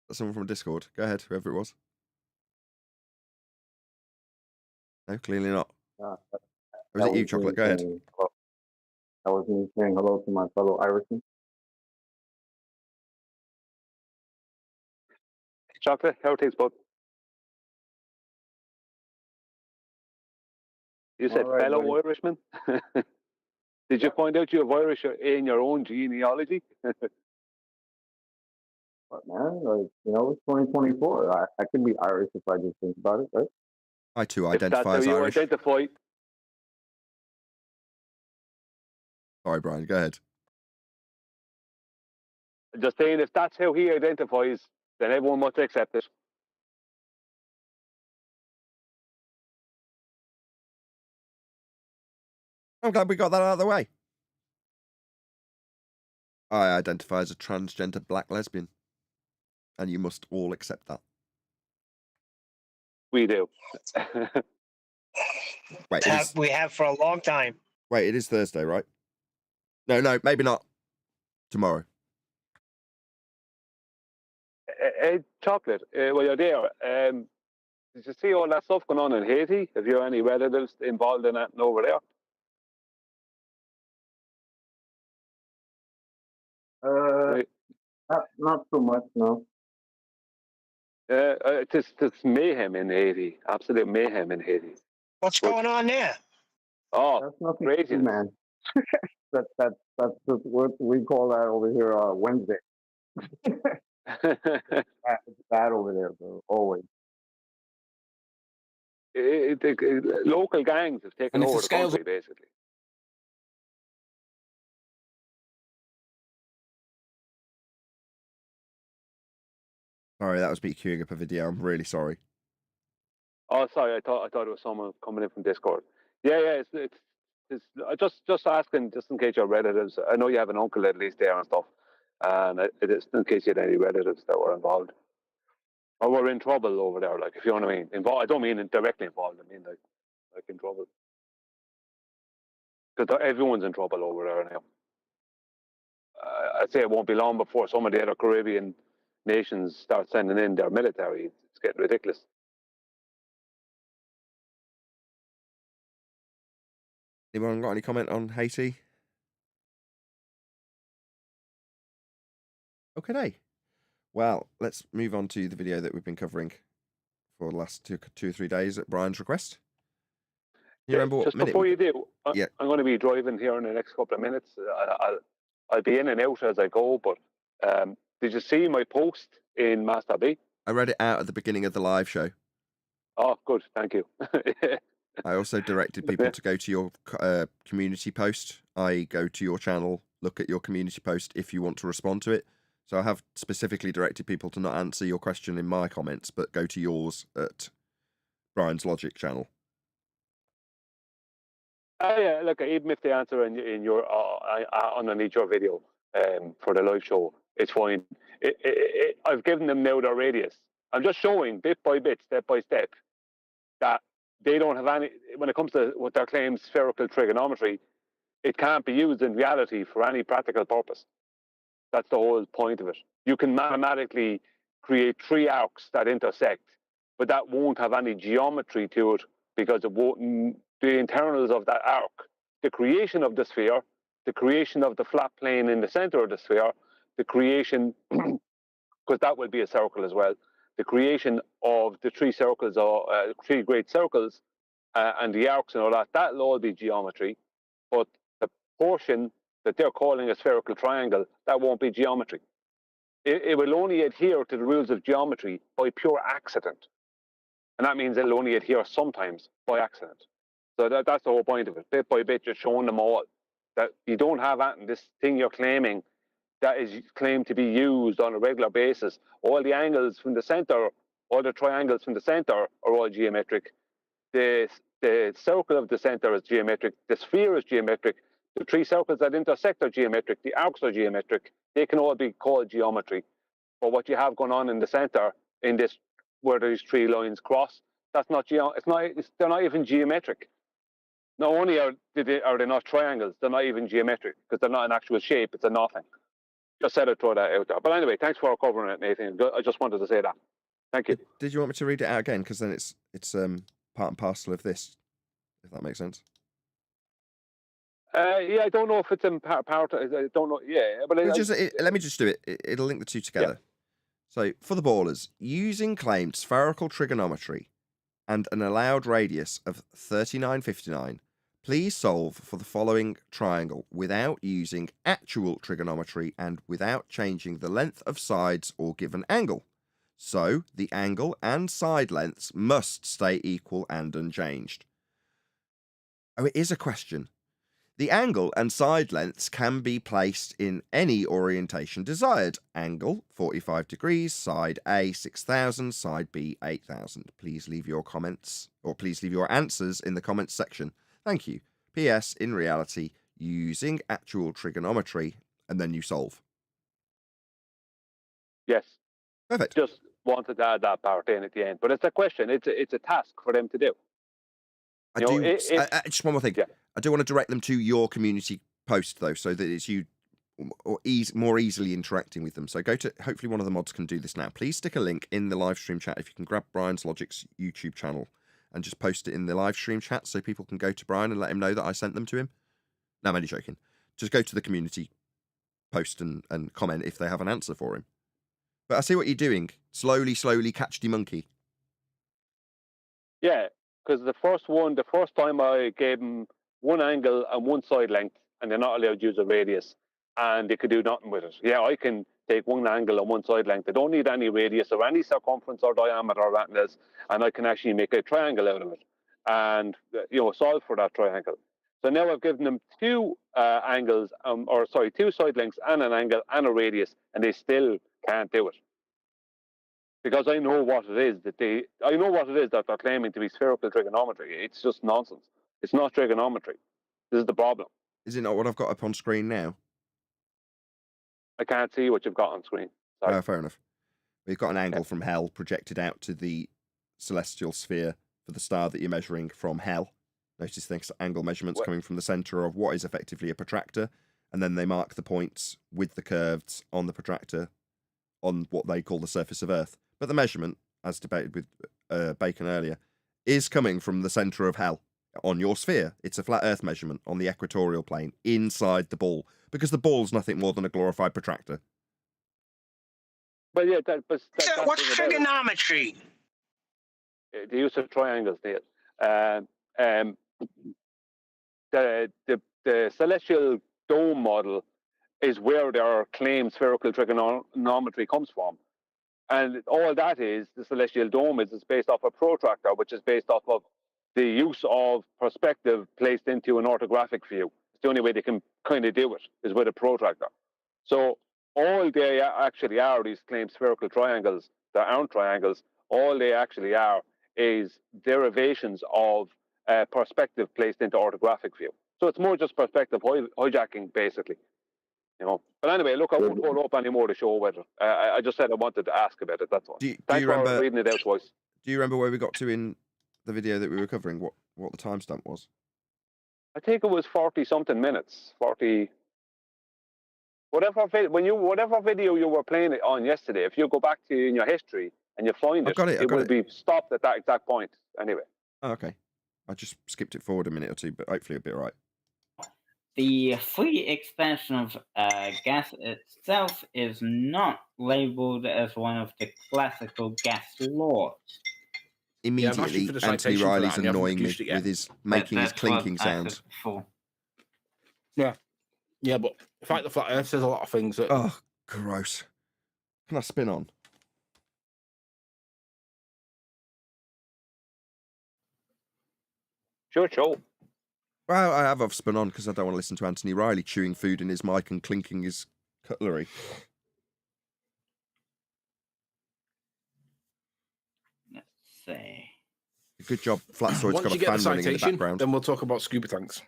That's someone from Discord. Go ahead, whoever it was. No, clearly not. Or was it you, Chocolate? Go ahead. That was me saying hello to my fellow Irishmen. Chocolate, how are things, bud? You said All right, fellow buddy. Irishman? Did you find out you have Irish in your own genealogy? But man, like, it's 2024. I can be Irish if I just think about it, right? I too If that's identify how as you Irish. identify. Sorry, Brian, go ahead. Just saying, if that's how he identifies, then everyone must accept it. I'm glad we got that out of the way. I identify as a transgender black lesbian. And you must all accept that. We do. Wait, We have for a long time. Wait, it is Thursday, right? No, maybe not. Tomorrow. Chocolate, well, you're there. Did you see all that stuff going on in Haiti? Have you any relatives involved in that over there? Not so much, no. It's mayhem in Haiti. Absolute mayhem in Haiti. What's going on there? Oh, that's nothing crazy, man. That's just what we call that over here Wednesday. It's bad over there, bro. Always. Local gangs have taken over the country, basically. Sorry, that was me queuing up a video. I'm really sorry. Oh, sorry. I thought it was someone coming in from Discord. Yeah. It's just asking, just in case your relatives. I know you have an uncle at least there and stuff, and just in case you had any relatives that were involved or were in trouble over there. Like, if you know what I mean. Involved. I don't mean directly involved. I mean like in trouble. Because everyone's in trouble over there now. I'd say it won't be long before some of the other Caribbean nations start sending in their military. It's getting ridiculous. Anyone got any comment on Haiti? Okay. Well, let's move on to the video that we've been covering for the last two or 3 days at Brian's request. You remember what just minute before you do, yeah. I'm going to be driving here in the next couple of minutes. I'll be in and out as I go, but did you see my post in Master B? I read it out at the beginning of the live show. Oh, good. Thank you. I also directed people to go to your community post. I go to your channel, look at your community post if you want to respond to it. So I have specifically directed people to not answer your question in my comments, but go to yours at Brian's Logic channel. Yeah, look, even if they answer in your underneath your video for the live show, it's fine. I've given them now their radius. I'm just showing bit by bit, step by step, that they don't have any. When it comes to what their claims, spherical trigonometry, it can't be used in reality for any practical purpose. That's the whole point of it. You can mathematically create 3 arcs that intersect, but that won't have any geometry to it because it won't. The internals of that arc, the creation of the sphere, the creation of the flat plane in the center of the sphere, the creation, because that will be a circle as well, the creation of the 3 circles or 3 great circles and the arcs and all that, that'll all be geometry. But the portion that they're calling a spherical triangle, that won't be geometry. It will only adhere to the rules of geometry by pure accident. And that means it'll only adhere sometimes by accident. So that's the whole point of it. Bit by bit, just showing them all that you don't have this thing you're claiming that is claimed to be used on a regular basis. All the angles from the center, all the triangles from the center are all geometric. The circle of the center is geometric. The sphere is geometric. The 3 circles that intersect are geometric. The arcs are geometric. They can all be called geometry. But what you have going on in the center, in this where these 3 lines cross, that's not they're not even geometric. Not only are they not triangles, they're not even geometric because they're not an actual shape. It's a nothing. Just said I'd throw that out there. But anyway, thanks for covering it, Nathan. I just wanted to say that. Thank you. Did you want me to read it out again? Because then it's part and parcel of this, if that makes sense. Yeah, I don't know if it's in part. I don't know. Yeah, but let me just do it. It'll link the 2 together. Yeah. So for the ballers, using claimed spherical trigonometry and an allowed radius of 3959, please solve for the following triangle without using actual trigonometry and without changing the length of sides or given angle. So the angle and side lengths must stay equal and unchanged. Oh, it is a question. The angle and side lengths can be placed in any orientation desired. Angle 45 degrees, side A 6000, side B 8000. Please leave your comments, or please leave your answers in the comments section. Thank you. P.S. In reality, using actual trigonometry, and then you solve. Yes. Perfect. Just wanted to add that part in at the end. But it's a question. It's a task for them to do. Just one more thing. Yeah. I do want to direct them to your community post, though, so that it's you or more easily interacting with them. So go to, hopefully one of the mods can do this now. Please stick a link in the live stream chat if you can grab Brian's Logic's YouTube channel and just post it in the live stream chat so people can go to Brian and let him know that I sent them to him. No, I'm only joking. Just go to the community post and comment if they have an answer for him. But I see what you're doing. Slowly catch the monkey. Yeah, because the first time I gave them 1 angle and 1 side length, and they're not allowed to use a radius, and they could do nothing with it. Yeah, I can take 1 angle and 1 side length. I don't need any radius or any circumference or diameter or anything else, and I can actually make a triangle out of it, and solve for that triangle. So now I've given them 2 angles, 2 side lengths and an angle and a radius, and they still can't do it. Because I know what it is that they're claiming to be spherical trigonometry. It's just nonsense. It's not trigonometry. This is the problem. Is it not what I've got up on screen now? I can't see what you've got on screen. Sorry. Fair enough. We've got an angle from hell projected out to the celestial sphere for the star that you're measuring from hell. Notice this angle measurements coming from the center of what is effectively a protractor, and then they mark the points with the curves on the protractor on what they call the surface of Earth. But the measurement, as debated with Bacon earlier, is coming from the center of hell on your sphere. It's a flat Earth measurement on the equatorial plane inside the ball, because the ball's nothing more than a glorified protractor. But yeah, what's trigonometry? The use of triangles, Neil. The celestial dome model is where their claimed spherical trigonometry comes from. And all that is, the celestial dome is based off a protractor, which is based off of the use of perspective placed into an orthographic view. It's the only way they can kind of do it, is with a protractor. So all they actually are, these claimed spherical triangles that aren't triangles, all they actually are is derivations of perspective placed into orthographic view. So it's more just perspective hijacking, basically. You know. But anyway, look, I won't hold up any more to show whether. I just said I wanted to ask about it. That's all. Thanks for reading it out twice. Do you remember where we got to in the video that we were covering? What the timestamp was? I think it was 40-something minutes. 40. Whatever video you were playing it on yesterday, if you go back to in your history and you find it will be stopped at that exact point. Anyway. Oh, okay. I just skipped it forward a minute or two, but hopefully it'll be all right. The free expansion of gas itself is not labeled as one of the classical gas laws. Immediately, Anthony Riley's annoying me with his making his clinking sounds. Yeah. Yeah, but Fight the Flat Earth says a lot of things that... Oh, gross. Can I spin on? Sure. Well, I have off spin on because I don't want to listen to Anthony Riley chewing food in his mic and clinking his cutlery. Let's see. Good job, Flatsoid's got a fan running in the background. Then we'll talk about scuba tanks.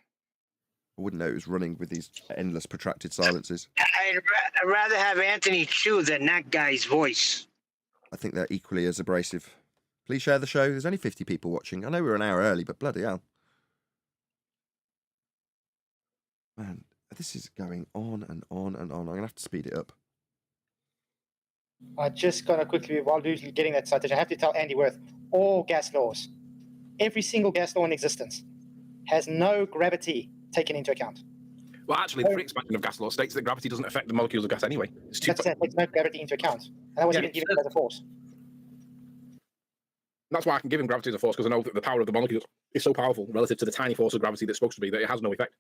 I wouldn't know it was running with these endless protracted silences. I'd rather have Anthony chew than that guy's voice. I think they're equally as abrasive. Please share the show. There's only 50 people watching. I know we're an hour early, but bloody hell. Man, this is going on and on and on. I'm going to have to speed it up. I just got to quickly, while you're getting that citation, I have to tell Andy Worth, all gas laws, every single gas law in existence has no gravity taken into account. Well, actually, the free expansion of gas law states that gravity doesn't affect the molecules of gas anyway. That takes no gravity into account. And that was even given as a force. That's why I can give him gravity as a force, because I know that the power of the molecules is so powerful relative to the tiny force of gravity that's supposed to be that it has no effect.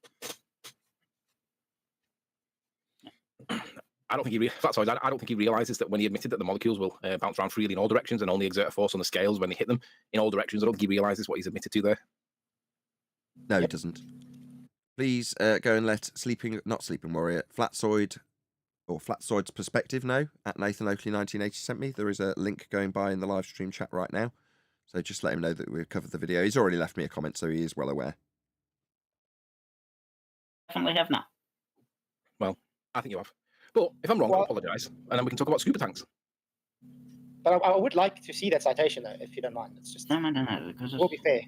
I don't think he realizes that when he admitted that the molecules will bounce around freely in all directions and only exert a force on the scales when they hit them in all directions. I don't think he realizes what he's admitted to there. No, he doesn't. Please go and let not Sleeping Warrior, Flatsoid, or Flatsoid's Perspective know, at Nathan Oakley 1980 sent me. There is a link going by in the live stream chat right now. So just let him know that we've covered the video. He's already left me a comment, so he is well aware. Definitely have not. Well, I think you have. But if I'm wrong, I'll apologise, and then we can talk about scuba tanks. But I would like to see that citation, though, if you don't mind. It's just no, because it will be fair.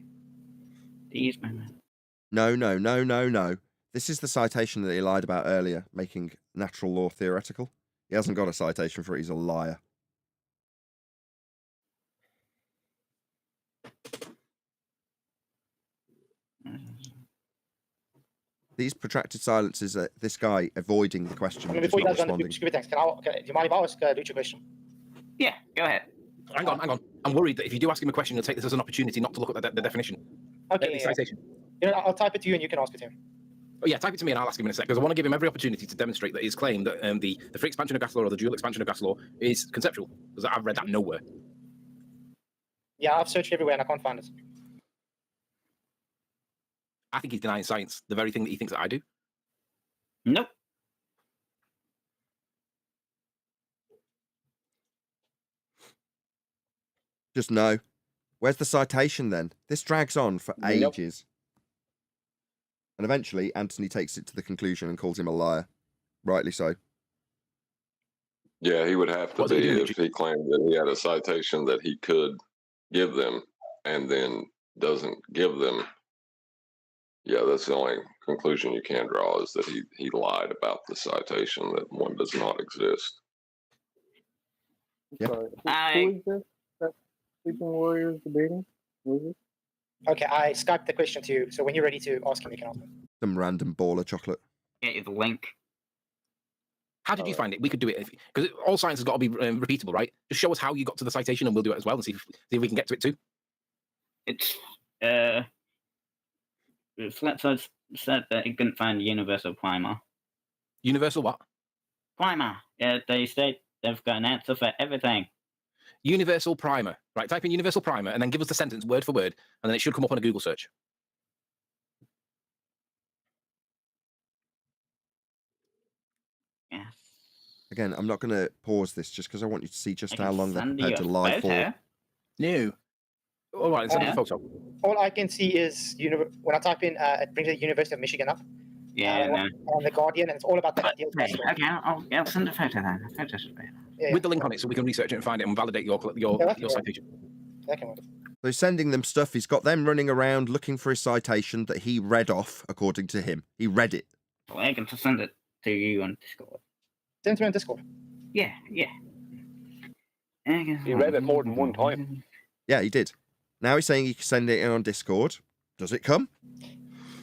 No. This is the citation that he lied about earlier, making natural law theoretical. He hasn't got a citation for it. He's a liar. These protracted silences are this guy avoiding the question. Before you guys go into scuba tanks, do you mind if I ask Luch a question? Yeah, go ahead. Hang on. I'm worried that if you do ask him a question, you'll take this as an opportunity not to look at the definition. Okay. The citation. You know, I'll type it to you and you can ask it to him. Oh yeah, type it to me and I'll ask him in a sec, because I want to give him every opportunity to demonstrate that his claim that the free expansion of gas law or the dual expansion of gas law is conceptual, because I've read that nowhere. Yeah, I've searched everywhere and I can't find it. I think he's denying science, the very thing that he thinks that I do. Nope. Just no. Where's the citation then? This drags on for ages. And eventually, Anthony takes it to the conclusion and calls him a liar. Rightly so. Yeah, he would have to be if he claimed that he had a citation that he could give them and then doesn't give them. Yeah, that's the only conclusion you can draw, is that he lied about the citation, that one does not exist. Yeah. Who is this? That Sleeping Warriors debating? Who is it? Okay, I Skyped the question to you, so when you're ready to ask him, you can ask him. Some random ball of chocolate. Get you the link. How did you find it? We could do it, because all science has got to be repeatable, right? Just show us how you got to the citation and we'll do it as well and see if we can get to it too. It's, Flatside said that he couldn't find the universal primer. Universal what? Primer. Yeah, they state they've got an answer for everything. universal primer, right? Type in universal primer and then give us the sentence word for word, and then it should come up on a Google search. Yes. Again, I'm not going to pause this just because I want you to see just I how can long they're send prepared you to a lie for. photo. No. All right, send me a photo. All I can see is when I type in, it brings the University of Michigan up. Yeah, no. And the Guardian, and it's all about that ideal Okay, I'll send a photo then. A photo should be. Yeah. With the link on it, so we can research it and find it and validate your citation. That can work. So sending them stuff, he's got them running around looking for his citation that he read off, according to him. He read it. Well, I can send it to you on Discord. Send it to me on Discord. Yeah. He read it more than one time. Yeah, he did. Now he's saying he can send it in on Discord. Does it come?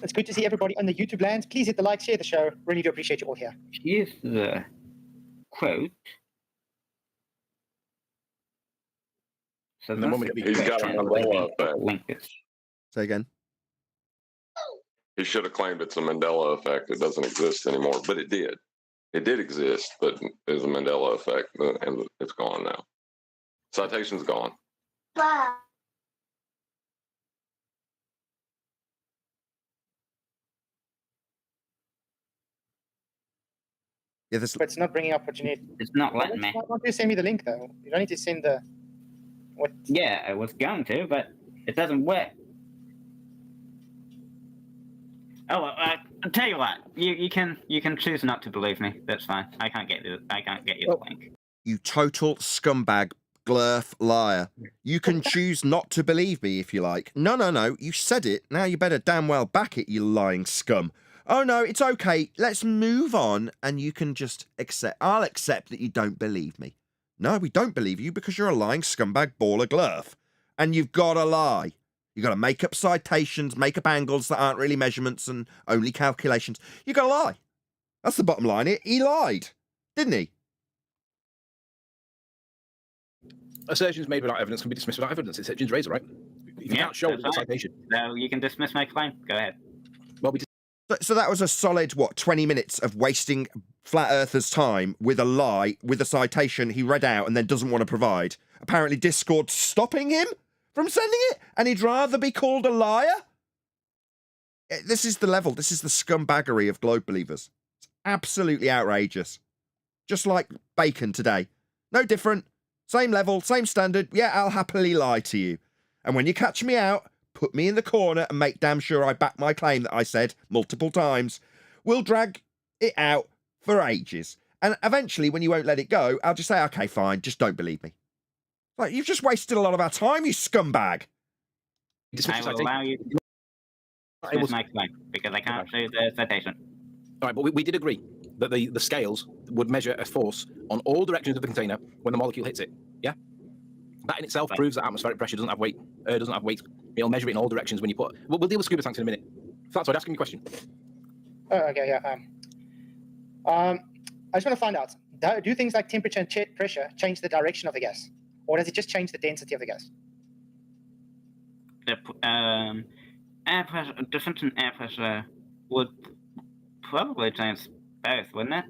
It's good to see everybody on the YouTube land. Please hit the like, share the show. Really do appreciate you all here. Here's the quote. So He's got a Mandela effect. Say again. He should have claimed it's a Mandela effect. It doesn't exist anymore, but it did. It did exist, but it was a Mandela effect, and it's gone now. Citation's gone. Yeah, this. But it's not bringing up what you need. It's not letting me. Why don't you send me the link, though? You don't need to send the... What? Yeah, I was going to, but it doesn't work. Oh, I'll tell you what. You can choose not to believe me. That's fine. I can't get you the link. You total scumbag, glurf, liar. You can choose not to believe me if you like. No. You said it. Now you better damn well back it, you lying scum. Oh no, it's okay. Let's move on, and you can just accept. I'll accept that you don't believe me. No, we don't believe you because you're a lying scumbag baller glurf, and you've got to lie. You've got to make up citations, make up angles that aren't really measurements and only calculations. You've got to lie. That's the bottom line. He lied, didn't he? Assertions made without evidence can be dismissed without evidence. It's Hitchens' razor, right? If you can't show the citation. So you can dismiss my claim. Go ahead. Well, we So that was a solid, 20 minutes of wasting flat earthers' time with a lie, with a citation he read out and then doesn't want to provide. Apparently Discord stopping him from sending it, and he'd rather be called a liar? This is the level. This is the scumbaggery of globe believers. It's absolutely outrageous. Just like bacon today. No different. Same level, same standard. Yeah, I'll happily lie to you. And when you catch me out, put me in the corner and make damn sure I back my claim that I said multiple times. We'll drag it out for ages. And eventually, when you won't let it go, I'll just say, okay, fine, just don't believe me. Like, you've just wasted a lot of our time, you scumbag. I will allow you to dismiss my claim because I can't show the citation. All right, but we did agree that the scales would measure a force on all directions of the container when the molecule hits it. Yeah? That in itself proves that atmospheric pressure doesn't have weight. Air doesn't have weight. It'll measure it in all directions when you put... We'll deal with scuba tanks in a minute. That's what, asking me a question. Oh, okay, yeah. I just want to find out, do things like temperature and pressure change the direction of the gas? Or does it just change the density of the gas? The air pressure, difference in air pressure would probably change both, wouldn't it?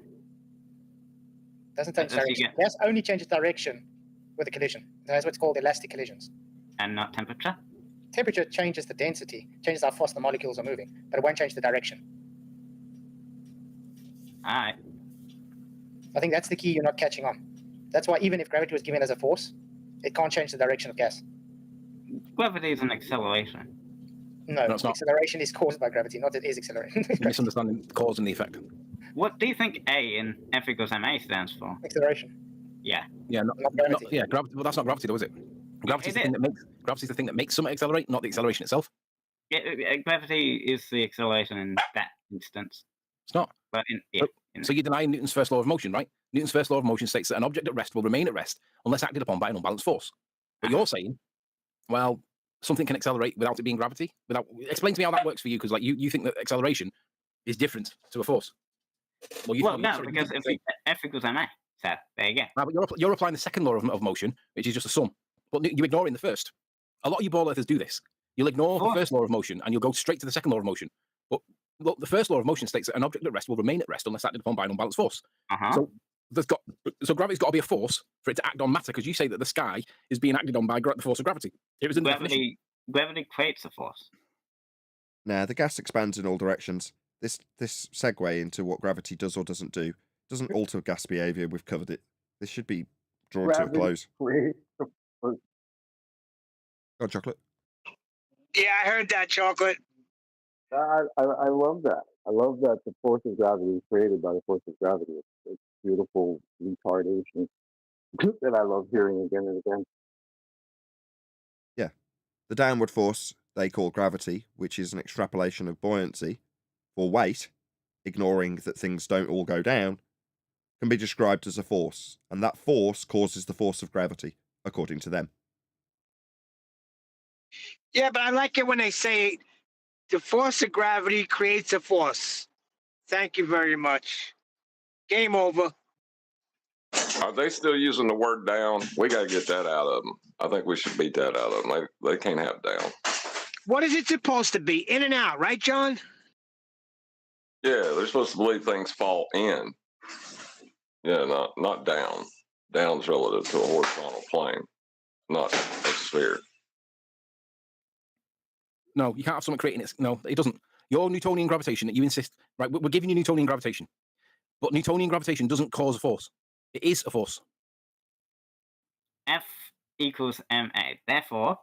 Doesn't change direction. Gas only changes direction with a collision. That's what's called elastic collisions. And not temperature? Temperature changes the density, changes how fast the molecules are moving, but it won't change the direction. Alright. I think that's the key you're not catching on. That's why even if gravity was given as a force, it can't change the direction of gas. Gravity is an acceleration. No, it's not. Acceleration is caused by gravity, not it is acceleration. Misunderstanding the cause and the effect. What do you think A in F equals MA stands for? Acceleration. Yeah. Yeah, not gravity. Gravity. Well, that's not gravity, though, is it? Gravity's the thing that makes something accelerate, not the acceleration itself. Yeah, gravity is the acceleration in that instance. It's not. But so you deny Newton's first law of motion, right? Newton's first law of motion states that an object at rest will remain at rest unless acted upon by an unbalanced force. But you're saying, well, something can accelerate without it being gravity. Explain to me how that works for you, because like you think that acceleration is different to a force. Well, no, because if F equals ma, so there you go. But you're applying the second law of motion, which is just a sum. But you're ignoring the first. A lot of you ball earthers do this. You'll ignore the first law of motion and you'll go straight to the second law of motion. But look, the first law of motion states that an object at rest will remain at rest unless acted upon by an unbalanced force. So So gravity's got to be a force for it to act on matter, because you say that the sky is being acted on by the force of gravity. It was in the definition. Gravity creates a force. Nah, the gas expands in all directions. This segue into what gravity does or doesn't do doesn't alter gas behavior. We've covered it. This should be drawn to a close. Go on, Chocolate. Yeah, I heard that, Chocolate. I love that. I love that the force of gravity is created by the force of gravity. It's beautiful retardation that I love hearing again and again. Yeah. The downward force they call gravity, which is an extrapolation of buoyancy or weight, ignoring that things don't all go down, can be described as a force. And that force causes the force of gravity, according to them. Yeah, but I like it when they say the force of gravity creates a force. Thank you very much. Game over. Are they still using the word down? We got to get that out of them. I think we should beat that out of them. They can't have down. What is it supposed to be? In and out, right, John? Yeah, they're supposed to believe things fall in. Yeah, not down. Down's relative to a horizontal plane, not a sphere. No, you can't have something creating it. No, it doesn't. Your Newtonian gravitation that you insist, right? We're giving you Newtonian gravitation, but Newtonian gravitation doesn't cause a force. It is a force. F equals ma. Therefore,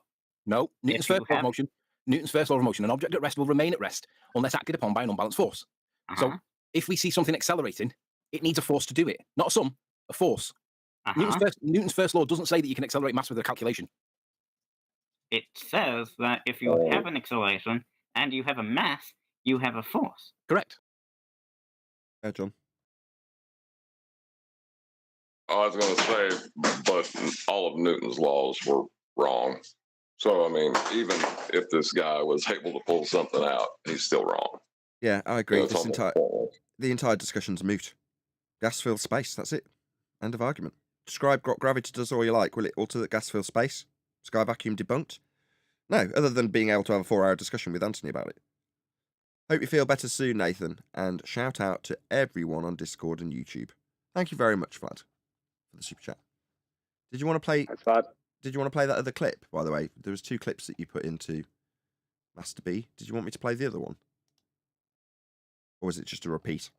no. Newton's first law of motion. Newton's first law of motion. An object at rest will remain at rest unless acted upon by an unbalanced force. So, if we see something accelerating, it needs a force to do it, not a sum, a force. Newton's first law doesn't say that you can accelerate mass with a calculation. It says that if you have an acceleration and you have a mass, you have a force. Correct. Yeah, John. I was going to say, but all of Newton's laws were wrong. So, I mean, even if this guy was able to pull something out, he's still wrong. Yeah, I agree. You know, The entire discussion's moot. Gas fills space, that's it. End of argument. Describe what gravity does all you like. Will it alter that gas fills space? Sky vacuum debunked? No, other than being able to have a 4-hour discussion with Anthony about it. Hope you feel better soon, Nathan, and shout out to everyone on Discord and YouTube. Thank you very much, Vlad, for the super chat. Did you want to play? Thanks, Vlad. Did you want to play that other clip? By the way, there was 2 clips that you put into Master B. Did you want me to play the other one, or was it just a repeat?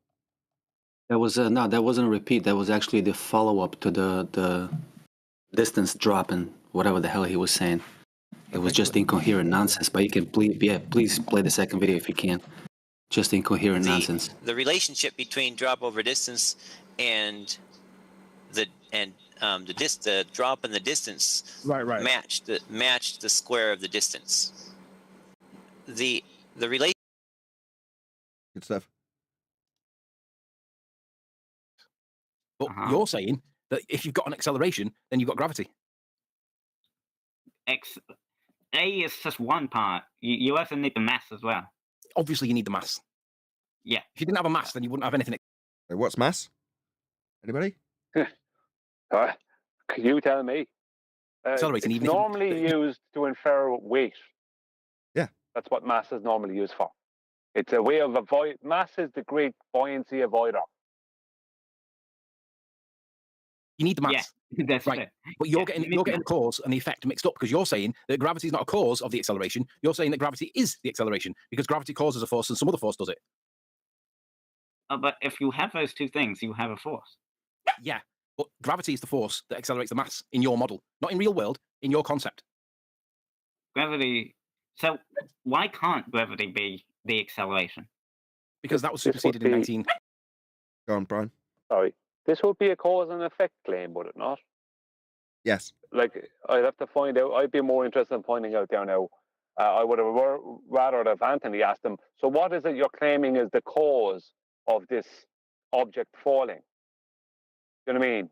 That was no, that wasn't a repeat. That was actually the follow-up to the distance drop and whatever the hell he was saying. It was just incoherent nonsense. But you can please play the second video if you can. Just incoherent nonsense. The relationship between drop over distance and the drop and the distance right matched the square of the distance. The relation. Good stuff. But you're saying that if you've got an acceleration, then you've got gravity. A is just one part. You also need the mass as well. Obviously, you need the mass. Yeah. If you didn't have a mass, then you wouldn't have anything. What's mass? Anybody? Can you tell me? Accelerating, it's even normally used to infer weight. Yeah. That's what mass is normally used for. It's a way of avoid. Mass is the great buoyancy avoider. You need the mass. Yeah, that's right. It. But you're getting the cause and the effect mixed up, because you're saying that gravity is not a cause of the acceleration. You're saying that gravity is the acceleration because gravity causes a force and some other force does it. But if you have those two things, you have a force. Yeah, but gravity is the force that accelerates the mass in your model, not in real world, in your concept. Gravity. So why can't gravity be the acceleration? Because that was superseded in 19. Go on, Brian. Sorry. This would be a cause and effect claim, would it not? Yes. Like, I'd have to find out. I'd be more interested in finding out there now. I would have rather have Anthony asked him, so what is it you're claiming is the cause of this object falling? Do you know what I mean?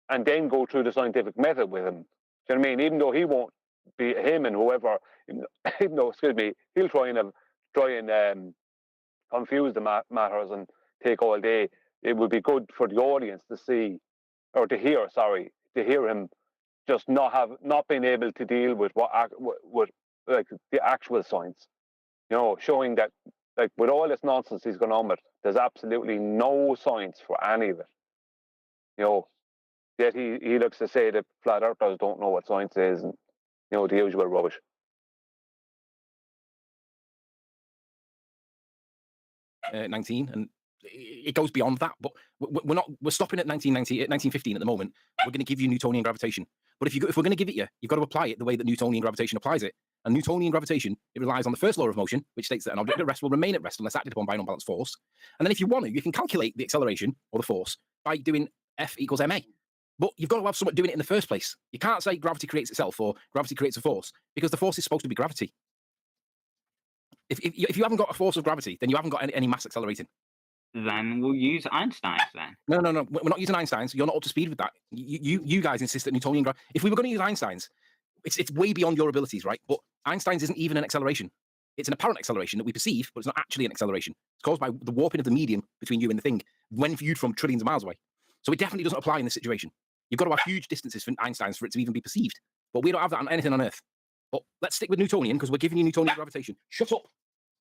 And then go through the scientific method with him. Do you know what I mean? Even though he won't be him and whoever, even though, excuse me, he'll try and confuse the matters and take all day. It would be good for the audience to see, or to hear, to hear him just not being able to deal with what like the actual science, you know, showing that like with all this nonsense he's gone on with, there's absolutely no science for any of it. Yet he looks to say that flat earthers don't know what science is, and the usual rubbish. '19, and it goes beyond that. But we're stopping at 1915 at the moment. We're going to give you Newtonian gravitation. But if we're going to give it you, you've got to apply it the way that Newtonian gravitation applies it. And Newtonian gravitation, it relies on the first law of motion, which states that an object at rest will remain at rest unless acted upon by an unbalanced force. And then if you want to, you can calculate the acceleration or the force by doing F equals ma. But you've got to have someone doing it in the first place. You can't say gravity creates itself or gravity creates a force, because the force is supposed to be gravity. If you haven't got a force of gravity, then you haven't got any mass accelerating. Then we'll use Einstein's then. No. We're not using Einstein's. You're not up to speed with that. You guys insist that Newtonian if we were going to use Einstein's, it's way beyond your abilities, right? But Einstein's isn't even an acceleration. It's an apparent acceleration that we perceive, but it's not actually an acceleration. It's caused by the warping of the medium between you and the thing when viewed from trillions of miles away. So it definitely doesn't apply in this situation. You've got to have huge distances for Einstein's for it to even be perceived. But we don't have that on anything on Earth. But let's stick with Newtonian, because we're giving you Newtonian gravitation. Shut up.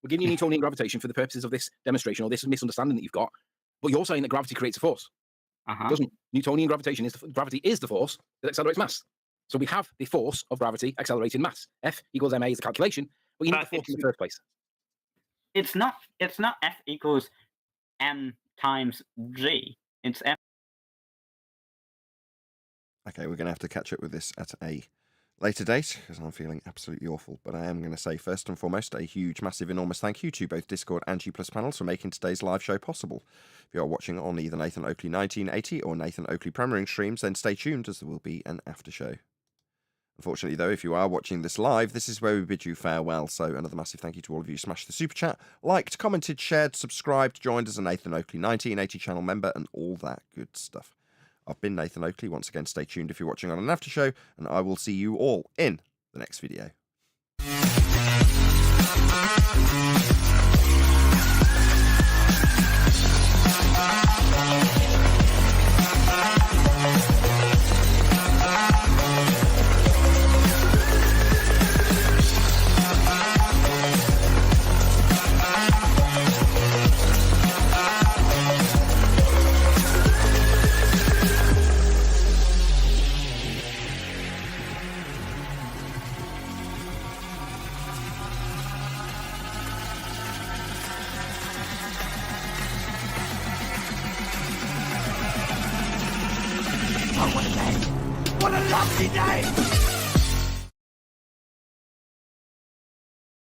We're giving you Newtonian gravitation for the purposes of this demonstration or this misunderstanding that you've got. But you're saying that gravity creates a force. It doesn't. Newtonian gravitation gravity is the force that accelerates mass. So we have the force of gravity accelerating mass. F equals ma is the calculation, but you need the force in the first place. It's not F equals m times g. It's F. Okay, we're going to have to catch up with this at a later date, because I'm feeling absolutely awful. But I am going to say, first and foremost, a huge, massive, enormous thank you to both Discord and G+ panels for making today's live show possible. If you are watching on either Nathan Oakley 1980 or Nathan Oakley premiering streams, then stay tuned, as there will be an after show. Unfortunately, though, if you are watching this live, this is where we bid you farewell. So another massive thank you to all of you who smashed the super chat, liked, commented, shared, subscribed, joined as a Nathan Oakley 1980 channel member, and all that good stuff. I've been Nathan Oakley. Once again, stay tuned if you're watching on an after show, and I will see you all in the next video. What a lovely day!